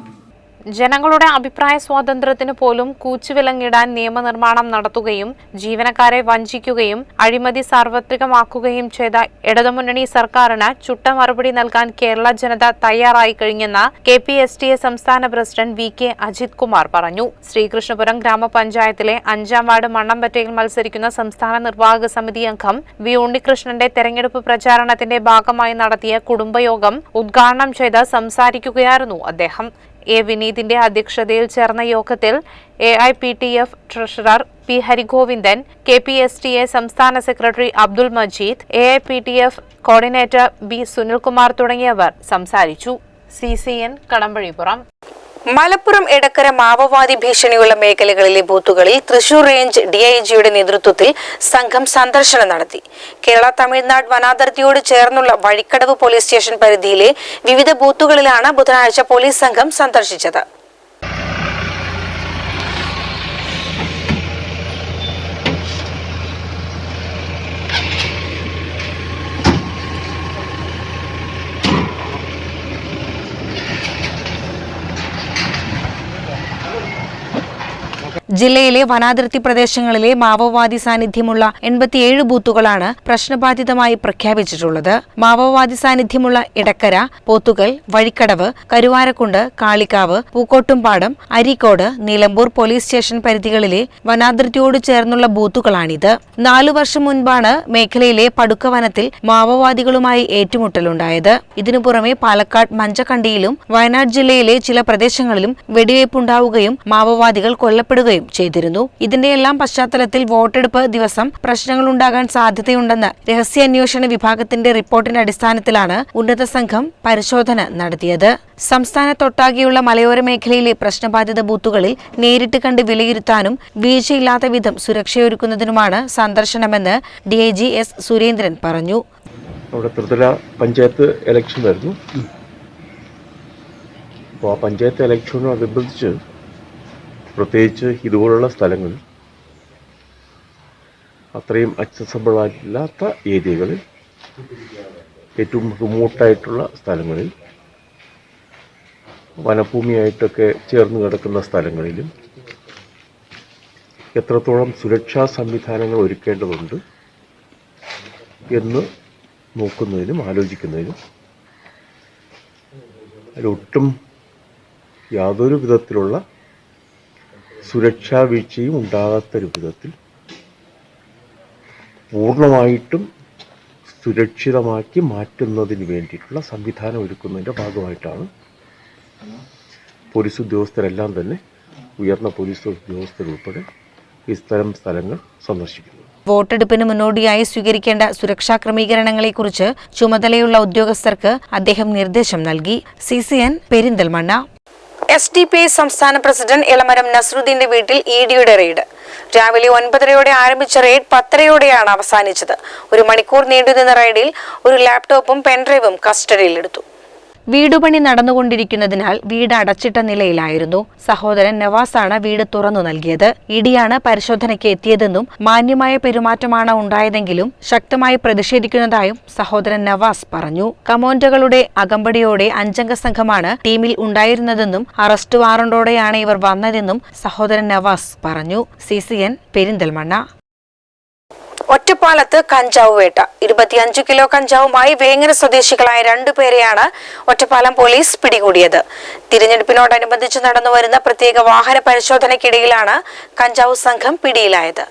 ജനങ്ങളുടെ അഭിപ്രായ സ്വാതന്ത്ര്യത്തിന് പോലും കൂച്ചുവിലങ്ങിടാൻ നിയമനിർമ്മാണം നടത്തുകയും ജീവനക്കാരെ വഞ്ചിക്കുകയും അഴിമതി സാർവത്രികമാക്കുകയും ചെയ്ത ഇടതുമുന്നണി സർക്കാരിന് ചുട്ട മറുപടി നൽകാൻ കേരള ജനത തയ്യാറായി കഴിഞ്ഞെന്ന് KPSTA സംസ്ഥാന പ്രസിഡന്റ് VK അജിത് കുമാർ പറഞ്ഞു. ശ്രീകൃഷ്ണപുരം ഗ്രാമപഞ്ചായത്തിലെ 5-ാം വാർഡ് മണ്ണമ്പറ്റയിൽ മത്സരിക്കുന്ന സംസ്ഥാന നിർവാഹക സമിതി അംഗം V. ഉണ്ണികൃഷ്ണന്റെ തെരഞ്ഞെടുപ്പ് പ്രചാരണത്തിന്റെ ഭാഗമായി നടത്തിയ കുടുംബയോഗം ഉദ്ഘാടനം ചെയ്ത് സംസാരിക്കുകയായിരുന്നു അദ്ദേഹം. A. വിനീതിന്റെ അധ്യക്ഷതയിൽ ചേർന്ന യോഗത്തിൽ AIPTF treasurer P. Harigovindan, KPSTA സംസ്ഥാന secretary Abdul Majeed, AIPTF coordinator B. Sunilkumar തുടങ്ങിയവർ സംസാരിച്ചു. CCN കടമ്പഴിപ്പുറം. മലപ്പുറം എടക്കര മാവോവാദി ഭീഷണിയുള്ള മേഖലകളിലെ ബൂത്തുകളിൽ തൃശൂർ റേഞ്ച് DIGയുടെ നേതൃത്വത്തിൽ സംഘം സന്ദർശനം നടത്തി. കേരള തമിഴ്നാട് വനാതിർത്തിയോട് ചേർന്നുള്ള വഴിക്കടവ് പോലീസ് സ്റ്റേഷൻ പരിധിയിലെ വിവിധ ബൂത്തുകളിലാണ് ബുധനാഴ്ച പോലീസ് സംഘം സന്ദർശിച്ചത്. ജില്ലയിലെ വനാതിർത്തി പ്രദേശങ്ങളിലെ മാവോവാദി സാന്നിധ്യമുള്ള 87 ബൂത്തുകളാണ് പ്രശ്നബാധിതമായി പ്രഖ്യാപിച്ചിട്ടുള്ളത്. മാവോവാദി സാന്നിധ്യമുള്ള ഇടക്കര, പോത്തുകൽ, വഴിക്കടവ്, കരുവാരക്കുണ്ട്, കാളിക്കാവ്, പൂക്കോട്ടുംപാടം, അരീക്കോട്, നിലമ്പൂർ പോലീസ് സ്റ്റേഷൻ പരിധികളിലെ വനാതിർത്തിയോട് ചേർന്നുള്ള ബൂത്തുകളാണിത്. 4 വർഷം മുൻപാണ് മേഖലയിലെ പടുക്ക വനത്തിൽ മാവോവാദികളുമായി ഏറ്റുമുട്ടലുണ്ടായത്. ഇതിനു പുറമെ പാലക്കാട് മഞ്ചക്കണ്ടിയിലും വയനാട് ജില്ലയിലെ ചില പ്രദേശങ്ങളിലും വെടിവയ്പുണ്ടാവുകയും മാവോവാദികൾ കൊല്ലപ്പെടുകയും ചെയ്തിരുന്നു. ഇതിന്റെയെല്ലാം പശ്ചാത്തലത്തിൽ വോട്ടെടുപ്പ് ദിവസം പ്രശ്നങ്ങളുണ്ടാകാൻ സാധ്യതയുണ്ടെന്ന് രഹസ്യാന്വേഷണ വിഭാഗത്തിന്റെ റിപ്പോർട്ടിന്റെ അടിസ്ഥാനത്തിലാണ് ഉന്നത സംഘം പരിശോധന നടത്തിയത്. സംസ്ഥാനത്തൊട്ടാകെയുള്ള മലയോര മേഖലയിലെ പ്രശ്നബാധിത ബൂത്തുകളിൽ നേരിട്ട് കണ്ട് വിലയിരുത്താനും വീഴ്ചയില്ലാത്ത വിധം സുരക്ഷയൊരുക്കുന്നതിനുമാണ് സന്ദർശനമെന്ന് DIG S സുരേന്ദ്രൻ പറഞ്ഞു. അവിടെ ത്രിതല പഞ്ചായത്ത് ഇലക്ഷൻ വരുന്നു. അപ്പോൾ ആ പഞ്ചായത്ത് ഇലക്ഷനോടനുബന്ധിച്ച് പ്രത്യേകിച്ച് ഇതുപോലുള്ള സ്ഥലങ്ങളിൽ അത്രയും അക്സസബിൾ ആയിട്ടില്ലാത്ത ഏരിയകളിൽ, ഏറ്റവും റിമോട്ടായിട്ടുള്ള സ്ഥലങ്ങളിൽ, വനഭൂമിയായിട്ടൊക്കെ ചേർന്ന് കിടക്കുന്ന സ്ഥലങ്ങളിലും എത്രത്തോളം സുരക്ഷാ സംവിധാനങ്ങൾ ഒരുക്കേണ്ടതുണ്ട് എന്ന് നോക്കുന്നതിനും ആലോചിക്കുന്നതിനും അതിലൊട്ടും യാതൊരു വിധത്തിലുള്ള സുരക്ഷാ വീഴ്ചയും ഉണ്ടാകാത്തൊരു വിധത്തിൽ പൂർണ്ണമായിട്ടും സുരക്ഷിതമാക്കി മാറ്റുന്നതിന് വേണ്ടിയിട്ടുള്ള സംവിധാനം ഒരുക്കുന്നതിൻ്റെ ഭാഗമായിട്ടാണ് പോലീസ് ഉദ്യോഗസ്ഥരെല്ലാം തന്നെ, ഉയർന്ന പോലീസ് ഉദ്യോഗസ്ഥരുൾപ്പെടെ ഇത്തരം സ്ഥലങ്ങൾ സന്ദർശിക്കുന്നത്. വോട്ടെടുപ്പിന് മുന്നോടിയായി സ്വീകരിക്കേണ്ട സുരക്ഷാ ക്രമീകരണങ്ങളെക്കുറിച്ച് ചുമതലയുള്ള ഉദ്യോഗസ്ഥർക്ക് അദ്ദേഹം നിർദ്ദേശം നൽകി. CCN പെരിന്തൽമണ്ണ. SDPI സംസ്ഥാന പ്രസിഡന്റ് എളമരം നസ്രുദ്ദീന്റെ വീട്ടിൽ EDയുടെ റെയ്ഡ്. രാവിലെ 9:30 ആരംഭിച്ച റെയ്ഡ് 10:30 അവസാനിച്ചത്. 1 മണിക്കൂർ നീണ്ടുനിന്ന റെയ്ഡിൽ ഒരു ലാപ്ടോപ്പും പെൻഡ്രൈവും കസ്റ്റഡിയിലെടുത്തു. വീടുപണി നടന്നുകൊണ്ടിരിക്കുന്നതിനാൽ വീട് അടച്ചിട്ട നിലയിലായിരുന്നു. സഹോദരൻ നവാസാണ് വീട് തുറന്നു നൽകിയത്. ഇഡിയാണ് പരിശോധനയ്ക്ക് എത്തിയതെന്നും മാന്യമായ പെരുമാറ്റമാണ് ഉണ്ടായതെങ്കിലും ശക്തമായി പ്രതിഷേധിക്കുന്നതായും സഹോദരൻ നവാസ് പറഞ്ഞു. കമോൻഡോകളുടെ അകമ്പടിയോടെ 5-അംഗ സംഘമാണ് ടീമിൽ ഉണ്ടായിരുന്നതെന്നും അറസ്റ്റ് വാറണ്ടോടെയാണ് ഇവർ വന്നതെന്നും സഹോദരൻ നവാസ് പറഞ്ഞു. CCN പെരിന്തൽമണ്ണ. ഒറ്റപ്പാലത്ത് കഞ്ചാവ് വേട്ട. 25 കിലോ കഞ്ചാവുമായി വേങ്ങര സ്വദേശികളായ 2 പേരെയാണ് ഒറ്റപ്പാലം പോലീസ് പിടികൂടിയത്. തിരഞ്ഞെടുപ്പിനോടനുബന്ധിച്ച് നടന്നുവരുന്ന പ്രത്യേക വാഹന പരിശോധനയ്ക്കിടയിലാണ് കഞ്ചാവ് സംഘം പിടിയിലായത്.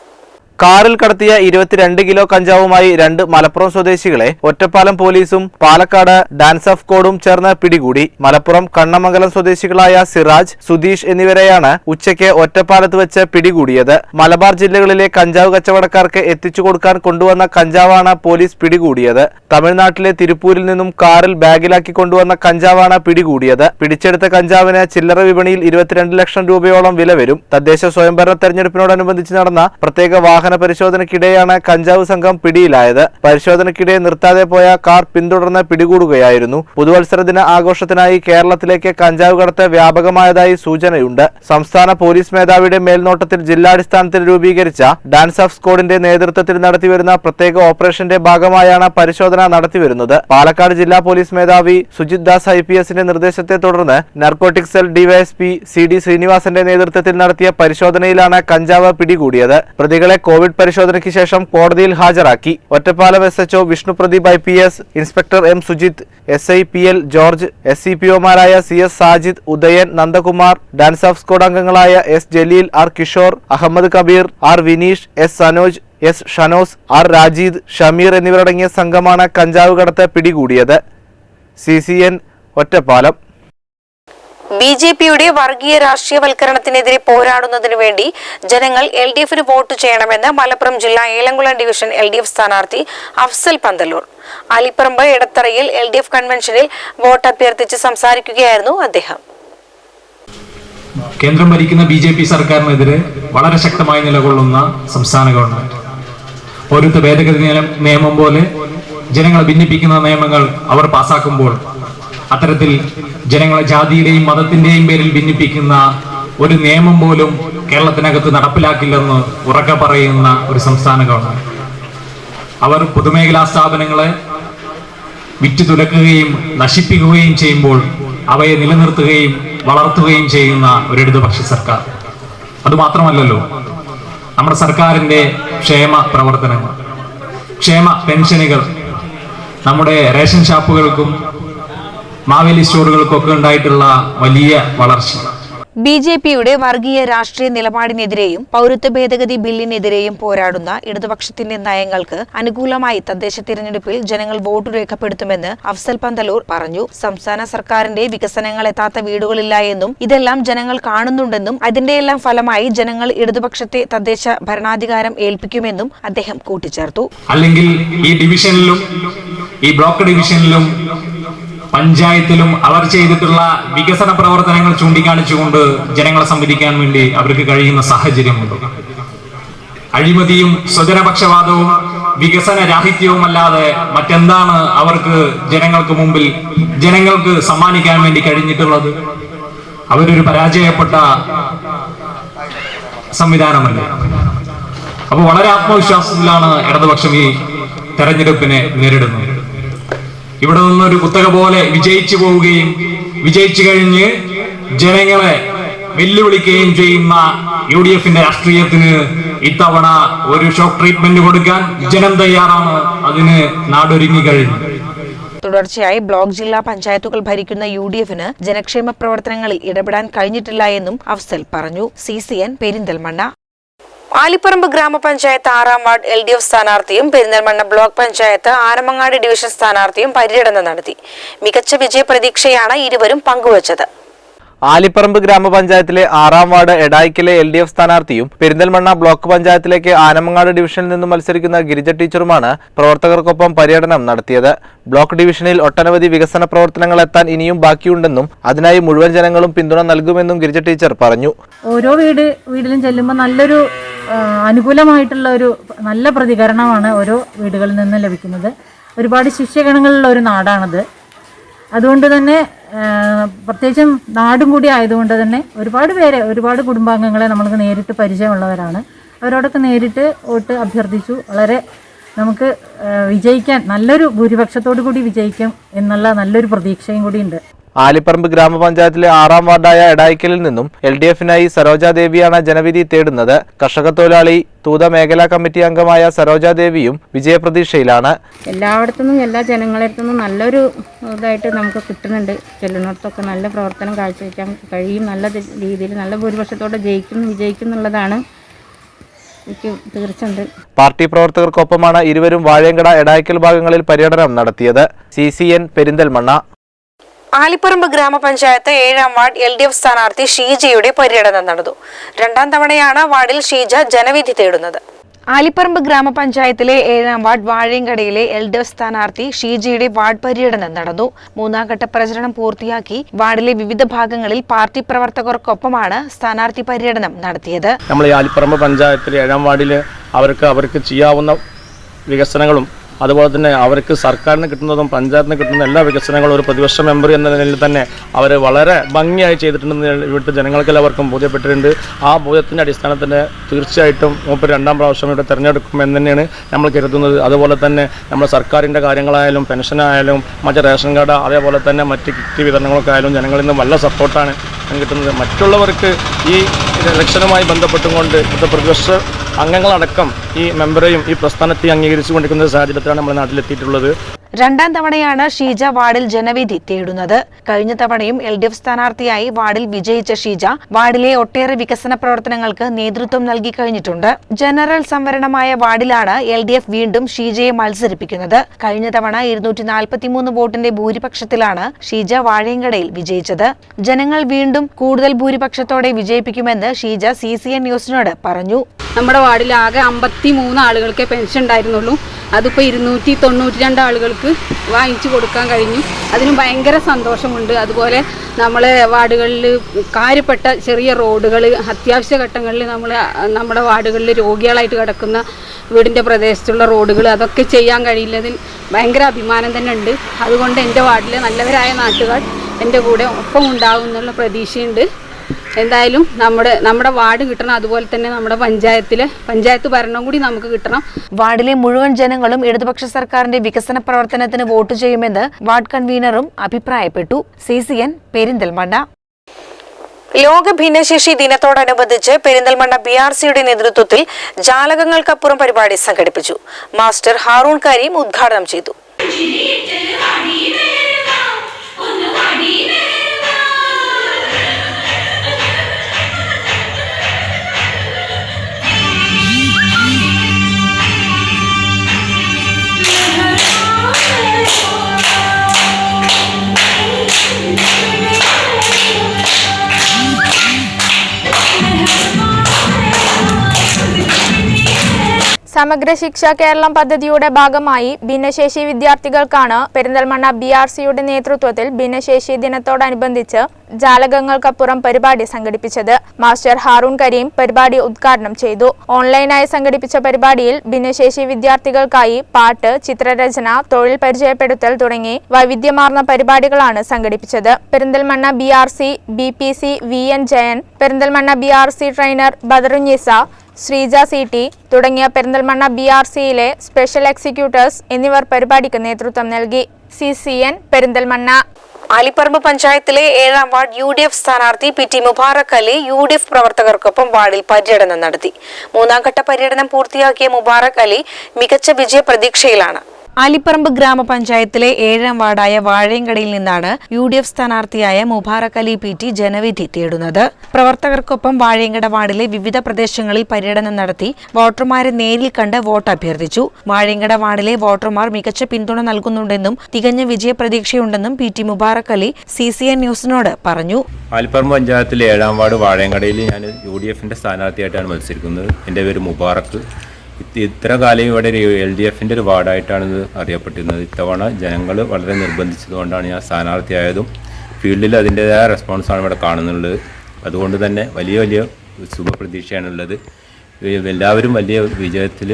കാറിൽ കടത്തിയ 22 കിലോ കഞ്ചാവുമായി 2 മലപ്പുറം സ്വദേശികളെ ഒറ്റപ്പാലം പോലീസും പാലക്കാട് ഡാൻസ് ഓഫ് കോഡും ചേർന്ന് പിടികൂടി. മലപ്പുറം കണ്ണമംഗലം സ്വദേശികളായ സിറാജ്, സുധീഷ് എന്നിവരെയാണ് ഉച്ചയ്ക്ക് ഒറ്റപ്പാലത്ത് വെച്ച് പിടികൂടിയത്. മലബാർ ജില്ലകളിലെ കഞ്ചാവ് കച്ചവടക്കാർക്ക് എത്തിച്ചു കൊടുക്കാൻ കൊണ്ടുവന്ന കഞ്ചാവാണ് പോലീസ് പിടികൂടിയത്. തമിഴ്നാട്ടിലെ തിരുപ്പൂരിൽ നിന്നും കാറിൽ ബാഗിലാക്കി കൊണ്ടുവന്ന കഞ്ചാവാണ് പിടികൂടിയത്. പിടിച്ചെടുത്ത കഞ്ചാവിന് ചില്ലറ വിപണിയിൽ 22 ലക്ഷം രൂപയോളം വില വരും. തദ്ദേശ സ്വയംഭരണ തെരഞ്ഞെടുപ്പിനോടനുബന്ധിച്ച് നടന്ന പ്രത്യേക വാഹന പരിശോധനയ്ക്കിടെയാണ് കഞ്ചാവ് സംഘം പിടിയിലായത്. പരിശോധനയ്ക്കിടെ നിർത്താതെ പോയ കാർ പിന്തുടർന്ന് പിടികൂടുകയായിരുന്നു. പുതുവത്സര ദിന ആഘോഷത്തിനായി കേരളത്തിലേക്ക് കഞ്ചാവ് കടത്ത് വ്യാപകമായതായി സൂചനയുണ്ട്. സംസ്ഥാന പോലീസ് മേധാവിയുടെ മേൽനോട്ടത്തിൽ ജില്ലാടിസ്ഥാനത്തിൽ രൂപീകരിച്ച ഡാൻസ് ഓഫ് സ്ക്വാഡിന്റെ നേതൃത്വത്തിൽ നടത്തിവരുന്ന പ്രത്യേക ഓപ്പറേഷന്റെ ഭാഗമായാണ് പരിശോധന നടത്തിവരുന്നത്. പാലക്കാട് ജില്ലാ പോലീസ് മേധാവി സുജിത് ദാസ് IPSന്റെ നിർദ്ദേശത്തെ തുടർന്ന് നാർക്കോട്ടിക് സെൽ DYSP CD ശ്രീനിവാസന്റെ നേതൃത്വത്തിൽ നടത്തിയ പരിശോധനയിലാണ് കഞ്ചാവ് പിടികൂടിയത്. പ്രതികളെ കോവിഡ് പരിശോധനയ്ക്ക് ശേഷം കോടതിയിൽ ഹാജരാക്കി. Ottapalam SHO Vishnu Pradeep IPS, inspector M Sujith, SI PL George, SCPOമാരായ CS Sajid, Udayan, Nandakumar, DANSAF squad അംഗങ്ങളായ S Jaleel, R Kishore, Ahammed Kabeer, R Vineesh, S Sanoj, S Shanos, R Rajeed, Shameer എന്നിവരടങ്ങിയ സംഘമാണ് കഞ്ചാവ് കടത്ത് പിടികൂടിയത്. CCN ഒറ്റപ്പാലം. BJPയുടെ വർഗീയ രാഷ്ട്രീയവൽക്കരണത്തിനെതിരെ പോരാടുന്നതിനു വേണ്ടി ജനങ്ങൾ LDFന് വോട്ട് ചെയ്യണമെന്ന് മലപ്പുറം ജില്ലാ ഏലംകുളം ഡിവിഷൻ LDF സ്ഥാനാർത്ഥി അഫ്സൽ പന്തല്ലൂർ. അലിപ്പറമ്പ് എടത്തറയിൽ LDF കൺവെൻഷനിൽ വോട്ട് അഭ്യർത്ഥിച്ച് സംസാരിക്കുകയായിരുന്നു അദ്ദേഹം. കേന്ദ്രം ഭരിക്കുന്ന BJP സർക്കാരിനെതിരെ വളരെ ശക്തമായി നിലകൊള്ളുന്ന സംസ്ഥാന ഗവൺമെന്റ് പൗരത്വ ഭേദഗതി നിയമം പോലെ ജനങ്ങളെ ഭിന്നിപ്പിക്കുന്ന നിയമങ്ങൾ അവർ പാസാക്കുമ്പോൾ അത്തരത്തിൽ ജനങ്ങളെ ജാതിയുടെയും മതത്തിന്റെയും പേരിൽ ഭിന്നിപ്പിക്കുന്ന ഒരു നിയമം പോലും കേരളത്തിനകത്ത് നടപ്പിലാക്കില്ലെന്ന് ഉറക്കെ പറയുന്ന ഒരു സംസ്ഥാന ഗവൺമെന്റ്. അവർ പൊതുമേഖലാ സ്ഥാപനങ്ങളെ വിറ്റുതുലക്കുകയും നശിപ്പിക്കുകയും ചെയ്യുമ്പോൾ അവയെ നിലനിർത്തുകയും വളർത്തുകയും ചെയ്യുന്ന ഒരു ഇടതുപക്ഷ സർക്കാർ. അതുമാത്രമല്ലല്ലോ, നമ്മുടെ സർക്കാരിന്റെ ക്ഷേമ പ്രവർത്തനങ്ങൾ, ക്ഷേമ പെൻഷനുകൾ നമ്മുടെ റേഷൻ ഷാപ്പുകൾക്കും മാവേലി സ്റ്റോറുകൾക്കൊക്കെ ഉണ്ടായിട്ടുള്ള വലിയ വളർച്ച. ബിജെപിയുടെ വർഗീയ രാഷ്ട്രീയ നിലപാടിനെതിരെയും പൗരത്വ ഭേദഗതി ബില്ലിനെതിരെയും പോരാടുന്ന ഇടതുപക്ഷത്തിന്റെ നയങ്ങൾക്ക് അനുകൂലമായി തദ്ദേശ തിരഞ്ഞെടുപ്പിൽ ജനങ്ങൾ വോട്ട് രേഖപ്പെടുത്തുമെന്ന് അഫ്സൽ പന്തലൂർ പറഞ്ഞു. സംസ്ഥാന സർക്കാരിന്റെ വികസനങ്ങൾ എത്താത്ത വീടുകളില്ല എന്നും ഇതെല്ലാം ജനങ്ങൾ കാണുന്നുണ്ടെന്നും അതിന്റെയെല്ലാം ഫലമായി ജനങ്ങൾ ഇടതുപക്ഷത്തെ തദ്ദേശ ഭരണാധികാരം ഏൽപ്പിക്കുമെന്നും അദ്ദേഹം കൂട്ടിച്ചേർത്തു. അല്ലെങ്കിൽ ഈ ഡിവിഷനിലും ഈ ബ്ലോക്ക് ഡിവിഷനിലും പഞ്ചായത്തിലും അവർ ചെയ്തിട്ടുള്ള വികസന പ്രവർത്തനങ്ങൾ ചൂണ്ടിക്കാണിച്ചുകൊണ്ട് ജനങ്ങളെ സംവദിക്കാൻ വേണ്ടി അവർക്ക് കഴിയുന്ന സാഹചര്യമുണ്ട്. അഴിമതിയും സ്വജനപക്ഷപാതവും വികസന രാഹിത്യവും അല്ലാതെ മറ്റെന്താണ് അവർക്ക് ജനങ്ങൾക്ക് മുമ്പിൽ ജനങ്ങൾക്ക് സമ്മാനിക്കാൻ വേണ്ടി കഴിഞ്ഞിട്ടുള്ളത്? അവരൊരു പരാജയപ്പെട്ട സംവിധാനമല്ലേ. അപ്പോൾ വളരെ ആത്മവിശ്വാസത്തിലാണ് ഇടതുപക്ഷം ഈ തെരഞ്ഞെടുപ്പിനെ നേരിടുന്നത്. ഇവിടെ നിന്നൊരു കുത്തക പോലെ വിജയിച്ചു പോവുകയും വിജയിച്ചു കഴിഞ്ഞ് ജനങ്ങളെ വെല്ലുവിളിക്കുകയും ചെയ്യുന്ന UDFന്റെ രാഷ്ട്രീയത്തിന് ഇത്തവണ ഒരു ഷോക്ക് ട്രീറ്റ്മെന്റ് കൊടുക്കാൻ ജനം തയ്യാറാണ്. അതിന് നാടൊരുങ്ങി കഴിഞ്ഞു. തുടർച്ചയായി ബ്ലോക്ക് ജില്ലാ പഞ്ചായത്തുകൾ ഭരിക്കുന്ന UDFന് ജനക്ഷേമ പ്രവർത്തനങ്ങളിൽ ഇടപെടാൻ കഴിഞ്ഞിട്ടില്ല എന്നും അഫ്സൽ പറഞ്ഞു. CCN പെരിന്തൽമണ്ണ. ആലിപ്പറമ്പ് ഗ്രാമപഞ്ചായത്ത് 6ാം വാർഡ് LDF സ്ഥാനാർത്ഥിയും പെരിന്തൽമണ്ണ ബ്ലോക്ക് പഞ്ചായത്ത് ആനമങ്ങാടി ഡിവിഷൻ സ്ഥാനാർത്ഥിയും പര്യടനം നടത്തി. മികച്ച വിജയ പ്രതീക്ഷയാണ് ഇരുവരും പങ്കുവച്ചത്. ആലിപ്പറമ്പ് ഗ്രാമപഞ്ചായത്തിലെ 6ാം വാർഡ് എടായിക്കലെ LDF സ്ഥാനാർത്ഥിയും പെരിന്തൽമണ്ണ ബ്ലോക്ക് പഞ്ചായത്തിലേക്ക് ആനമങ്ങാട് ഡിവിഷനിൽ നിന്നും മത്സരിക്കുന്ന ഗിരിജ ടീച്ചറുമാണ് പ്രവർത്തകർക്കൊപ്പം പര്യടനം നടത്തിയത്. ബ്ലോക്ക് ഡിവിഷനിൽ ഒട്ടനവധി വികസന പ്രവർത്തനങ്ങൾ എത്താൻ ഇനിയും ബാക്കിയുണ്ടെന്നും അതിനായി മുഴുവൻ ജനങ്ങളും പിന്തുണ നൽകുമെന്നും ഗിരിജ ടീച്ചർ പറഞ്ഞു. ഓരോ വീടിലും ചെല്ലുമ്പോൾ നല്ലൊരു അനുകൂലമായിട്ടുള്ള ഒരു നല്ല പ്രതികരണമാണ് ഓരോ വീടുകളിൽ നിന്ന് ലഭിക്കുന്നത്. ഒരുപാട് ശിഷ്യഗണങ്ങളുള്ള ഒരു നാടാണത്. അതുകൊണ്ട് തന്നെ പ്രത്യേകിച്ചും നാടും കൂടി ആയതുകൊണ്ട് തന്നെ ഒരുപാട് കുടുംബാംഗങ്ങളെ നമ്മൾക്ക് നേരിട്ട് പരിചയമുള്ളവരാണ്. അവരോടൊക്കെ നേരിട്ട് വോട്ട് അഭ്യർത്ഥിച്ചു. വളരെ നമുക്ക് വിജയിക്കാൻ നല്ലൊരു ഭൂരിപക്ഷത്തോടു കൂടി വിജയിക്കും എന്നുള്ള നല്ലൊരു പ്രതീക്ഷയും കൂടി ഉണ്ട്. ആലിപ്പറമ്പ് ഗ്രാമപഞ്ചായത്തിലെ 6ാം വാർഡായ എടായിക്കലിൽ നിന്നും LDFനായി സരോജാദേവിയാണ് ജനവിധി തേടുന്നത്. കർഷക തൊഴിലാളി തൂത മേഖലാ കമ്മിറ്റി അംഗമായ സരോജാദേവിയും വിജയപ്രതീക്ഷയിലാണ്. എല്ലായിടത്തുനിന്നും എല്ലാ ജനങ്ങളെടുത്തുനിന്നും നല്ലൊരു ഇതായിട്ട് നമുക്ക് കിട്ടുന്നുണ്ട്. ചെല്ലുന്നിടത്തൊക്കെ നല്ല പ്രവർത്തനം കാഴ്ചവെക്കാൻ കഴിയും. നല്ല രീതിയിൽ നല്ല ഭൂരിപക്ഷത്തോടെ വിജയിക്കും എന്നുള്ളതാണ് എനിക്ക് തീർച്ചയുണ്ട്. പാർട്ടി പ്രവർത്തകർക്കൊപ്പമാണ് ഇരുവരും വാഴയങ്കട എടായിക്കൽ ഭാഗങ്ങളിൽ പര്യടനം നടത്തിയത്. CCN പെരിന്തൽമണ്ണ. ആലിപ്പറമ്പ് ഗ്രാമപഞ്ചായത്ത് 7ാം വാർഡ് LDF സ്ഥാനാർത്ഥി ഷീജയുടെ പര്യടനം നടന്നു. 2ാം തവണയാണ് വാർഡിൽ ഷീജ ജനവിധി തേടുന്നത്. ആലിപ്പറമ്പ് ഗ്രാമപഞ്ചായത്തിലെ 7ാം വാർഡ് വാഴയങ്കടയിലെ LDF സ്ഥാനാർത്ഥി ഷീജയുടെ വാർഡ് പര്യടനം നടന്നു. 3ാം ഘട്ട പ്രചരണം പൂർത്തിയാക്കി വാർഡിലെ വിവിധ ഭാഗങ്ങളിൽ പാർട്ടി പ്രവർത്തകർക്കൊപ്പമാണ് സ്ഥാനാർത്ഥി പര്യടനം നടത്തിയത്. നമ്മൾ ഈ ആലിപ്പറമ്പ് പഞ്ചായത്തിലെ 7ാം വാർഡിൽ അവർക്ക് ചെയ്യാവുന്ന വികസനങ്ങളും അതുപോലെ തന്നെ അവർക്ക് സർക്കാരിന് കിട്ടുന്നതും പഞ്ചായത്തിന് കിട്ടുന്ന എല്ലാ വികസനങ്ങളും ഒരു പ്രതിപക്ഷ മെമ്പർ എന്ന നിലയിൽ തന്നെ അവർ വളരെ ഭംഗിയായി ചെയ്തിട്ടുണ്ടെന്ന് ഇവിടുത്തെ ജനങ്ങൾക്കെല്ലാവർക്കും ബോധ്യപ്പെട്ടിട്ടുണ്ട്. ആ ബോധ്യത്തിൻ്റെ അടിസ്ഥാനത്തിൽ തീർച്ചയായിട്ടും 2ാം പ്രാവശ്യം ഇവിടെ തിരഞ്ഞെടുക്കുമെന്ന് തന്നെയാണ് നമ്മൾ കരുതുന്നത്. അതുപോലെ തന്നെ നമ്മൾ സർക്കാരിൻ്റെ കാര്യങ്ങളായാലും പെൻഷനായാലും മറ്റ് റേഷൻ കാർഡ് അതേപോലെ തന്നെ മറ്റ് കിറ്റ് വിതരണങ്ങൾക്കായാലും ജനങ്ങളിൽ നിന്ന് നല്ല സപ്പോർട്ടാണ് കിട്ടുന്നത്. മറ്റുള്ളവർക്ക് ഈ ഇലക്ഷനുമായി ബന്ധപ്പെട്ടുകൊണ്ട് ഇവിടുത്തെ പ്രതിപക്ഷ അംഗങ്ങളടക്കം ഈ മെമ്പറെയും ഈ പ്രസ്ഥാനത്തെ അംഗീകരിച്ചു കൊണ്ടിരിക്കുന്ന സാഹചര്യത്തിലാണ് നമ്മുടെ നാട്ടിലെത്തിയിട്ടുള്ളത്. 2ാം തവണയാണ് ഷീജ വാർഡിൽ ജനവിധി തേടുന്നത്. കഴിഞ്ഞ തവണയും LDF സ്ഥാനാർത്ഥിയായി വാർഡിൽ വിജയിച്ച ഷീജ വാർഡിലെ ഒട്ടേറെ വികസന പ്രവർത്തനങ്ങൾക്ക് നേതൃത്വം നൽകി കഴിഞ്ഞിട്ടുണ്ട്. ജനറൽ സംവരണമായ വാർഡിലാണ് LDF വീണ്ടും ഷീജയെ മത്സരിപ്പിക്കുന്നത്. കഴിഞ്ഞ തവണ 243 വോട്ടിന്റെ ഭൂരിപക്ഷത്തിലാണ് ഷീജ വാഴയങ്കടയിൽ വിജയിച്ചത്. ജനങ്ങൾ വീണ്ടും കൂടുതൽ ഭൂരിപക്ഷത്തോടെ വിജയിപ്പിക്കുമെന്ന് ഷീജ CCN ന്യൂസിനോട് പറഞ്ഞു. നമ്മുടെ വാർഡിൽ ആകെ 53 ആളുകൾക്ക് പെൻഷൻ ഉണ്ടായിരുന്നുള്ളൂ. അതിപ്പോൾ 292 ആളുകൾക്ക് വാങ്ങിച്ചു കൊടുക്കാൻ കഴിഞ്ഞു. അതിന് ഭയങ്കര സന്തോഷമുണ്ട്. അതുപോലെ നമ്മളെ വാർഡുകളിൽ കാര്യപ്പെട്ട ചെറിയ റോഡുകൾ അത്യാവശ്യ ഘട്ടങ്ങളിൽ നമ്മുടെ വാർഡുകളിൽ രോഗികളായിട്ട് കിടക്കുന്ന വീടിൻ്റെ പ്രദേശത്തുള്ള റോഡുകൾ അതൊക്കെ ചെയ്യാൻ കഴിയുന്നതിൽ ഭയങ്കര അഭിമാനം തന്നെ ഉണ്ട്. അതുകൊണ്ട് എൻ്റെ വാർഡിലെ നല്ലവരായ നാട്ടുകാർ എൻ്റെ കൂടെ ഒപ്പം ഉണ്ടാകും എന്നുള്ള പ്രതീക്ഷയുണ്ട്. എന്തായാലും നമ്മുടെ വാർഡ് കിട്ടണം. അതുപോലെ തന്നെ നമ്മുടെ പഞ്ചായത്ത് ഭരണം കൂടി നമുക്ക് കിട്ടണം. വാർഡിലെ മുഴുവൻ ജനങ്ങളും ഇടതുപക്ഷ സർക്കാരിന്റെ വികസന പ്രവർത്തനത്തിന് വോട്ട് ചെയ്യുമെന്ന് വാർഡ് കൺവീനറും അഭിപ്രായപ്പെട്ടു. CCN പെരിന്തൽമണ്ണ. ലോക ഭിന്നശേഷി ദിനത്തോടനുബന്ധിച്ച് പെരിന്തൽമണ്ണ BRCയുടെ നേതൃത്വത്തിൽ ജാലകങ്ങൾക്കപ്പുറം പരിപാടി സംഘടിപ്പിച്ചു. മാസ്റ്റർ ഹാറൂൺ കരീം ഉദ്ഘാടനം ചെയ്തു. സമഗ്ര ശിക്ഷ കേരളം പദ്ധതിയുടെ ഭാഗമായി ഭിന്നശേഷി വിദ്യാർത്ഥികൾക്കാണ് പെരിന്തൽമണ്ണ BRCയുടെ നേതൃത്വത്തിൽ ഭിന്നശേഷി ദിനത്തോടനുബന്ധിച്ച് ജാലകങ്ങൾക്കപ്പുറം പരിപാടി സംഘടിപ്പിച്ചത്. മാസ്റ്റർ ഹാറൂൺ കരീം പരിപാടി ഉദ്ഘാടനം ചെയ്തു. ഓൺലൈനായി സംഘടിപ്പിച്ച പരിപാടിയിൽ ഭിന്നശേഷി വിദ്യാർത്ഥികൾക്കായി പാട്ട്, ചിത്രരചന, തൊഴിൽ പരിചയപ്പെടുത്തൽ തുടങ്ങി വൈവിധ്യമാർന്ന പരിപാടികളാണ് സംഘടിപ്പിച്ചത്. പെരിന്തൽമണ്ണ BRC BPC VN ജയൻ, Perinthalmanna BRC trainer Badarunnisa, Sreeja CT തുടങ്ങിയ പെരിന്തൽമണ്ണ BRCയിലെ സ്പെഷ്യൽ എക്സിക്യൂട്ടീവ്സ് എന്നിവർ പരിപാടിക്ക് നേതൃത്വം നൽകി. CCN പെരിന്തൽമണ്ണ. ആലിപ്പറമ്പ് പഞ്ചായത്തിലെ 7ാം വാർഡ് UDF സ്ഥാനാർത്ഥി PT മുബാറക് അലി UDF പ്രവർത്തകർക്കൊപ്പം വാർഡിൽ പര്യടനം നടത്തി. 3ാം ഘട്ട പര്യടനം പൂർത്തിയാക്കിയ മുബാറക് അലി മികച്ച വിജയ പ്രതീക്ഷയിലാണ്. ആലിപ്പറമ്പ് ഗ്രാമപഞ്ചായത്തിലെ 7ാം വാർഡായ വാഴയങ്കടയിൽ നിന്നാണ് UDF സ്ഥാനാർത്ഥിയായ മുബാറക് അലി PT ജനവിധി തേടുന്നത്. പ്രവർത്തകർക്കൊപ്പം വാഴയങ്കട വാർഡിലെ വിവിധ പ്രദേശങ്ങളിൽ പര്യടനം നടത്തി വോട്ടർമാരെ നേരിൽ കണ്ട് വോട്ട് അഭ്യർത്ഥിച്ചു. വാഴയങ്കട വാർഡിലെ വോട്ടർമാർ മികച്ച പിന്തുണ നൽകുന്നുണ്ടെന്നും തികഞ്ഞ വിജയ പ്രതീക്ഷയുണ്ടെന്നും PT മുബാറക് അലി CCN ന്യൂസിനോട് പറഞ്ഞു. ആലിപ്പറമ്പ് പഞ്ചായത്തിലെ 7ാം വാർഡ് വാഴയങ്കടയിൽ ഞാൻ UDFന്റെ സ്ഥാനാർത്ഥിയായിട്ടാണ് മത്സരിക്കുന്നത്. എൻ്റെ പേര് മുബാറക്. ഇത്ര കാലം ഇവിടെ LDFന്റെ ഒരു വാർഡായിട്ടാണ് ഇത് അറിയപ്പെട്ടിരുന്നത്. ഇത്തവണ ജനങ്ങൾ വളരെ നിർബന്ധിച്ചതുകൊണ്ടാണ് ഞാൻ സ്ഥാനാർത്ഥിയായതും ഫീൽഡിൽ അതിൻ്റെതായ റെസ്പോൺസാണ് ഇവിടെ കാണുന്നുള്ളത്. അതുകൊണ്ട് തന്നെ വലിയ വലിയ ശുഭപ്രതീക്ഷയാണുള്ളത്. എല്ലാവരും വലിയ വിജയത്തിൽ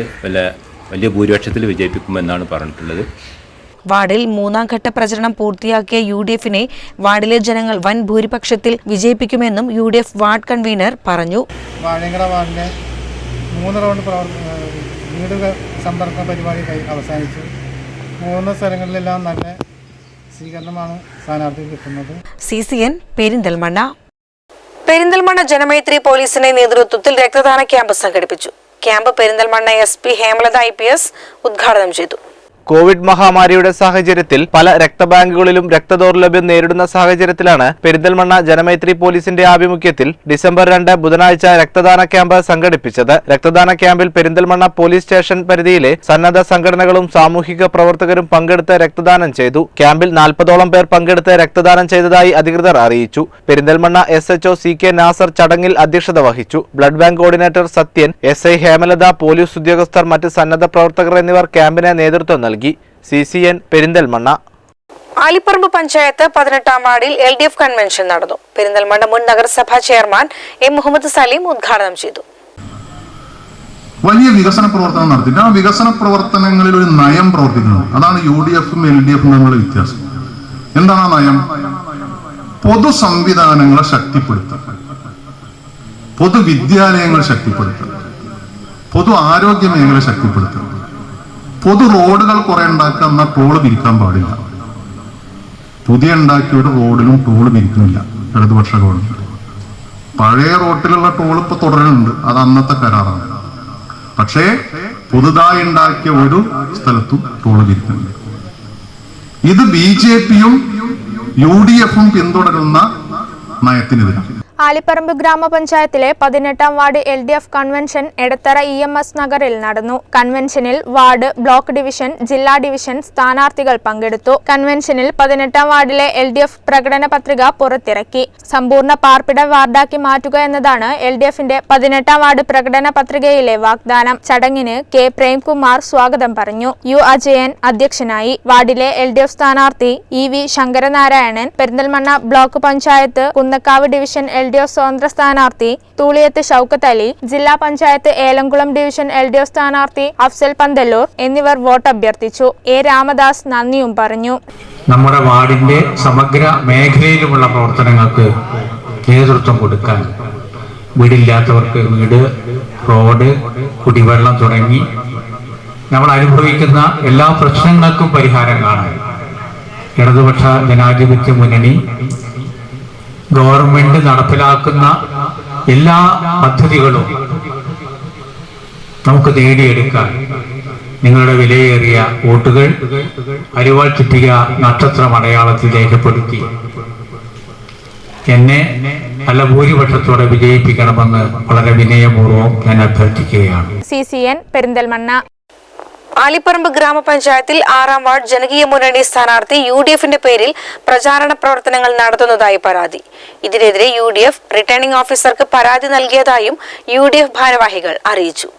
വലിയ ഭൂരിപക്ഷത്തിൽ വിജയിപ്പിക്കുമെന്നാണ് പറഞ്ഞിട്ടുള്ളത്. വാർഡിൽ 3ാം ഘട്ട പ്രചരണം പൂർത്തിയാക്കിയ UDFനെ വാർഡിലെ ജനങ്ങൾ വൻ ഭൂരിപക്ഷത്തിൽ വിജയിപ്പിക്കുമെന്നും UDF വാർഡ് കൺവീനർ പറഞ്ഞു. വാഴയങ്കട വാർഡിലെ 3 റൗണ്ട് വീട് സമ്പർക്ക പരിപാടി അവസാനിച്ചു. 3 സ്ഥലങ്ങളിലെല്ലാം നല്ല സ്വീകരണമാണ് സ്ഥാനാർത്ഥി കിട്ടുന്നത്. CCN പെരിന്തൽമണ്ണ. പെരിന്തൽമണ്ണ ജനമൈത്രി പോലീസിന്റെ നേതൃത്വത്തിൽ രക്തദാന ക്യാമ്പ് സംഘടിപ്പിച്ചു. Camp Perinthalmanna SP Hemalatha IPS ഉദ്ഘാടനം ചെയ്തു. കോവിഡ് മഹാമാരിയുടെ സാഹചര്യത്തിൽ പല രക്തബാങ്കുകളിലും രക്തദൗർലഭ്യം നേരിടുന്ന സാഹചര്യത്തിലാണ് പെരിന്തൽമണ്ണ ജനമൈത്രി പോലീസിന്റെ ആഭിമുഖ്യത്തിൽ ഡിസംബർ 2 ബുധനാഴ്ച രക്തദാന ക്യാമ്പ് സംഘടിപ്പിച്ചത്. രക്തദാന ക്യാമ്പിൽ പെരിന്തൽമണ്ണ പോലീസ് സ്റ്റേഷൻ പരിധിയിലെ സന്നദ്ധ സംഘടനകളും സാമൂഹിക പ്രവർത്തകരും പങ്കെടുത്ത് രക്തദാനം ചെയ്തു. ക്യാമ്പിൽ 40ഓളം പേർ പങ്കെടുത്ത് രക്തദാനം ചെയ്തതായി അധികൃതർ അറിയിച്ചു. പെരിന്തൽമണ്ണ SHO CK നാസർ ചടങ്ങിൽ അധ്യക്ഷത വഹിച്ചു. Blood bank coordinator Sathyan, SI Hemalatha, police ഉദ്യോഗസ്ഥർ, മറ്റ് സന്നദ്ധ പ്രവർത്തകർ എന്നിവർ ക്യാമ്പിന് നേതൃത്വം നൽകി. CCN പെരിന്തൽമണ്ണ. ആലിപ്പറമ്പ് പഞ്ചായത്ത് 18ാം വാർഡിൽ LDF കൺവെൻഷൻ നടന്നു. പെരിന്തൽമണ്ണ മുൻ നഗരസഭാ ചെയർമാൻ M മുഹമ്മദ് സലീം ഉദ്ഘാടനം ചെയ്തു. വലിയ വികസന പ്രവർത്തനം നടത്തിയിട്ട് ആ വികസന പ്രവർത്തനങ്ങളിൽ ഒരു നയം പ്രവർത്തിക്കുന്നു. അതാണ് UDFും LDFും തമ്മിലുള്ള വ്യത്യാസം. എന്താണ് ആ നയം? പൊതു സംവിധാനങ്ങളെ ശക്തിപ്പെടുത്തുക, പൊതുവിദ്യാലയങ്ങൾ ശക്തിപ്പെടുത്തുക, പൊതു ആരോഗ്യ മേഖല ശക്തിപ്പെടുത്തുക, പൊതു റോഡുകൾ കുറെ ഉണ്ടാക്കുക. എന്നാൽ ടോള് പിരിക്കാൻ പാടില്ല. പുതിയ ഉണ്ടാക്കിയ ഒരു റോഡിലും ടോള് പിരിക്കുന്നില്ല ഇടതുപക്ഷ ഗവൺമെന്റ്. പഴയ റോഡിലുള്ള ടോൾ ഇപ്പൊ തുടരുന്നുണ്ട്, അത് അന്നത്തെ കരാറാണ്. പക്ഷേ പുതുതായി ഉണ്ടാക്കിയ ഒരു സ്ഥലത്തും ടോള് പിരിക്കുന്നില്ല. ഇത് BJPയും UDFും പിന്തുടരുന്ന നയത്തിനെതിരാണ്. ആലിപ്പറമ്പ് ഗ്രാമപഞ്ചായത്തിലെ 18ാം ward LDF convention Edathara EMS നഗറിൽ നടന്നു. കൺവെൻഷനിൽ വാർഡ്, ബ്ലോക്ക് ഡിവിഷൻ, ജില്ലാ ഡിവിഷൻ സ്ഥാനാർത്ഥികൾ പങ്കെടുത്തു. കൺവെൻഷനിൽ 18ാം വാർഡിലെ LDF പ്രകടന പത്രിക പുറത്തിറക്കി. സമ്പൂർണ്ണ പാർപ്പിട വാർഡാക്കി മാറ്റുക എന്നതാണ് LDFന്റെ 18ാം വാർഡ് പ്രകടന പത്രികയിലെ വാഗ്ദാനം. ചടങ്ങിന് K പ്രേംകുമാർ സ്വാഗതം പറഞ്ഞു. U അജയൻ അധ്യക്ഷനായി. വാർഡിലെ LDF സ്ഥാനാർത്ഥി EV Sankaranarayanan, Perinthalmanna block panchayat Kunnakkavu division LDF സ്വതന്ത്ര സ്ഥാനാർത്ഥി തൂളിയത്ത് ഷൗക്കത്ത് അലി, ജില്ലാ പഞ്ചായത്ത് ഏലംകുളം ഡിവിഷൻ LDF സ്ഥാനാർത്ഥി അഫ്സൽ പന്തല്ലൂർ എന്നിവർ വോട്ട് അഭ്യർത്ഥിച്ചു. A രാമദാസ് നന്ദിയും പറഞ്ഞു. നമ്മുടെ വാർഡിന്റെ സമഗ്ര മേഖലയിലുമുള്ള പ്രവർത്തനങ്ങൾക്ക് നേതൃത്വം കൊടുക്കാൻ വീടില്ലാത്തവർക്ക് വീട്, റോഡ്, കുടിവെള്ളം തുടങ്ങി നമ്മൾ അനുഭവിക്കുന്ന എല്ലാ പ്രശ്നങ്ങൾക്കും പരിഹാരം കാണാൻ ഇടതുപക്ഷ ജനാധിപത്യ മുന്നണി ഗവൺമെന്റ് നടപ്പിലാക്കുന്ന എല്ലാ പദ്ധതികളും നമുക്ക് നേടിയെടുക്കാൻ നിങ്ങളുടെ വിലയേറിയ വോട്ടുകൾ അരിവാൾ ചുറ്റിക നക്ഷത്രം അടയാളത്തിൽ രേഖപ്പെടുത്തി എന്നെ നല്ല ഭൂരിപക്ഷത്തോടെ വിജയിപ്പിക്കണമെന്ന് വളരെ വിനയപൂർവ്വം ഞാൻ അഭ്യർത്ഥിക്കുകയാണ്. CCN പെരിന്തൽമണ്ണ. ആലിപ്പറമ്പ് ഗ്രാമപഞ്ചായത്തിൽ 6ാം വാർഡ് ജനകീയ മുന്നണി സ്ഥാനാർത്ഥി UDFന്റെ പേരിൽ പ്രചാരണ പ്രവർത്തനങ്ങൾ നടത്തുന്നതായി പരാതി. ഇതിനെതിരെ UDF റിട്ടേണിംഗ് ഓഫീസർക്ക് പരാതി നൽകിയതായും UDF ഭാരവാഹികൾ അറിയിച്ചു.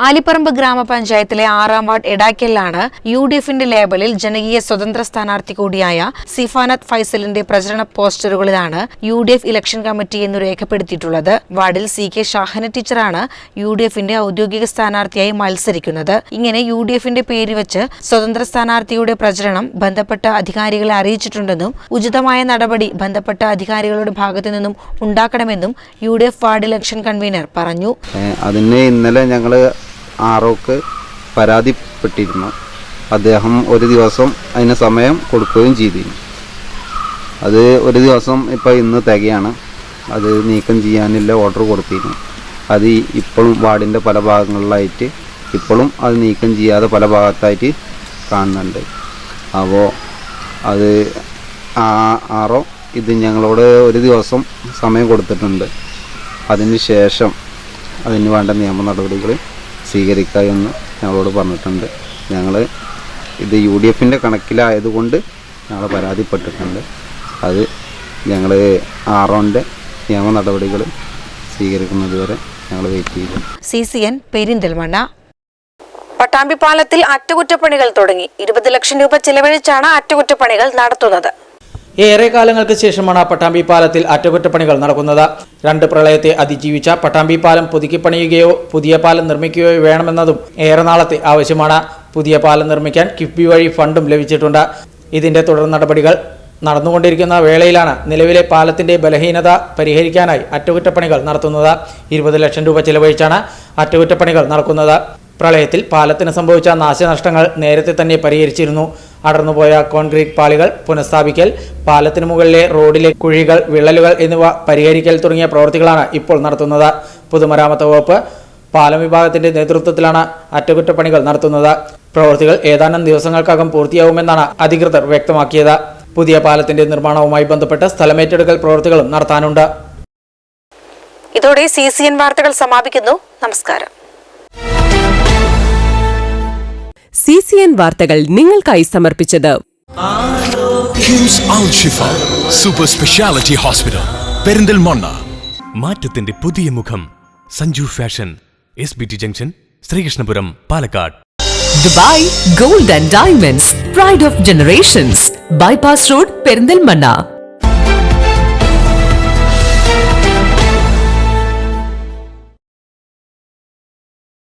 ആലിപ്പറമ്പ് ഗ്രാമപഞ്ചായത്തിലെ 6ാം വാർഡ് എടാക്കലിലാണ് UDFന്റെ ലേബലിൽ ജനകീയ സ്വതന്ത്ര സ്ഥാനാർത്ഥി കൂടിയായ സിഫാനത്ത് ഫൈസലിന്റെ പ്രചരണ പോസ്റ്ററുകളിലാണ് UDF ഇലക്ഷൻ കമ്മിറ്റി എന്ന് രേഖപ്പെടുത്തിയിട്ടുള്ളത്. വാർഡിൽ CK ഷാഹന ടീച്ചറാണ് UDFന്റെ ഔദ്യോഗിക സ്ഥാനാർത്ഥിയായി മത്സരിക്കുന്നത്. ഇങ്ങനെ UDFന്റെ പേര് വെച്ച് സ്വതന്ത്ര സ്ഥാനാർത്ഥിയുടെ പ്രചരണം ബന്ധപ്പെട്ട അധികാരികളെ അറിയിച്ചിട്ടുണ്ടെന്നും ഉചിതമായ നടപടി ബന്ധപ്പെട്ട അധികാരികളുടെ ഭാഗത്തു നിന്നും ഉണ്ടാക്കണമെന്നും UDF വാർഡ് ഇലക്ഷൻ കൺവീനർ പറഞ്ഞു. അതിന് ഇന്നലെ ഞങ്ങൾ ആറോക്ക് പരാതിപ്പെട്ടിരുന്നു. അദ്ദേഹം ഒരു ദിവസം അതിന് സമയം കൊടുക്കുകയും ചെയ്തിരുന്നു. അത് ഒരു ദിവസം ഇപ്പോൾ ഇന്ന് തികയാണ്. അത് നീക്കം ചെയ്യാനുള്ള ഓർഡർ കൊടുത്തിരുന്നു. അത് ഇപ്പോഴും വാർഡിൻ്റെ പല ഭാഗങ്ങളിലായിട്ട് ഇപ്പോഴും അത് നീക്കം ചെയ്യാതെ പല ഭാഗത്തായിട്ട് കാണുന്നുണ്ട്. അപ്പോൾ അത് ആറോ ഇത് ഞങ്ങളോട് ഒരു ദിവസം സമയം കൊടുത്തിട്ടുണ്ട്. അതിന് ശേഷം അതിന് വേണ്ട നിയമ നടപടികൾ സ്വീകരിക്കുക എന്ന് ഞങ്ങളോട് പറഞ്ഞിട്ടുണ്ട്. ഞങ്ങൾ ഇത് UDFന്റെ കണക്കിലായതുകൊണ്ട് ഞങ്ങൾ പരാതിപ്പെട്ടിട്ടുണ്ട്. അത് ഞങ്ങൾ ആറോൻ്റെ നിയമ നടപടികൾ സ്വീകരിക്കുന്നത് വരെ ഞങ്ങൾ വെയിറ്റ് ചെയ്യും. CCN പെരിന്തൽമണ്ണ. പട്ടാമ്പി പാലത്തിൽ അറ്റകുറ്റപ്പണികൾ തുടങ്ങി. 20 ലക്ഷം രൂപ ചെലവഴിച്ചാണ് അറ്റകുറ്റപ്പണികൾ നടത്തുന്നത്. ഏറെ കാലങ്ങൾക്ക് ശേഷമാണ് പട്ടാമ്പി പാലത്തിൽ അറ്റകുറ്റപ്പണികൾ നടക്കുന്നത്. 2 പ്രളയത്തെ അതിജീവിച്ച പട്ടാമ്പി പാലം പുതുക്കിപ്പണിയുകയോ പുതിയ പാലം നിർമ്മിക്കുകയോ വേണമെന്നതും ഏറെ നാളത്തെ ആവശ്യമാണ്. പുതിയ പാലം നിർമ്മിക്കാൻ കിഫ്ബി വഴി ഫണ്ടും ലഭിച്ചിട്ടുണ്ട്. ഇതിന്റെ തുടർ നടപടികൾ നടന്നുകൊണ്ടിരിക്കുന്ന വേളയിലാണ് നിലവിലെ പാലത്തിന്റെ ബലഹീനത പരിഹരിക്കാനായി അറ്റകുറ്റപ്പണികൾ നടത്തുന്നത്. 20 ലക്ഷം രൂപ ചെലവഴിച്ചാണ് അറ്റകുറ്റപ്പണികൾ നടക്കുന്നത്. പ്രളയത്തിൽ പാലത്തിന് സംഭവിച്ച നാശനഷ്ടങ്ങൾ നേരത്തെ തന്നെ പരിഹരിച്ചിരുന്നു. അടർന്നുപോയ കോൺക്രീറ്റ് പാളികൾ പുനഃസ്ഥാപിക്കൽ, പാലത്തിന് മുകളിലെ റോഡിലെ കുഴികൾ, വിള്ളലുകൾ എന്നിവ പരിഹരിക്കൽ തുടങ്ങിയ പ്രവൃത്തികളാണ് ഇപ്പോൾ നടത്തുന്നത്. പൊതുമരാമത്ത് വകുപ്പ് പാലം വിഭാഗത്തിന്റെ നേതൃത്വത്തിലാണ് അറ്റകുറ്റപ്പണികൾ നടത്തുന്നത്. പ്രവൃത്തികൾ ഏതാനും ദിവസങ്ങൾക്കകം പൂർത്തിയാവുമെന്നാണ് അധികൃതർ വ്യക്തമാക്കിയത്. പുതിയ പാലത്തിന്റെ നിർമ്മാണവുമായി ബന്ധപ്പെട്ട് സ്ഥലമേറ്റെടുക്കൽ പ്രവൃത്തികളും നടത്താനുണ്ട്. ഇതോടെ CCN വാർത്തകൾ സമാപിക്കുന്നു. നമസ്കാരം. CCN വാർത്തകൾ നിങ്ങൾക്കായി സമർപ്പിച്ചത് കിംസ് അൽ ഷിഫ സൂപ്പർ സ്പെഷ്യാലിറ്റി ഹോസ്പിറ്റൽ പെരിന്തൽമണ്ണ. മാറ്റത്തിന്റെ പുതിയ മുഖം Sanju fashion, SBT junction, Sreekrishnapuram, Palakkad. Dubai gold and diamonds, pride of generations, bypass road, Perinthalmanna.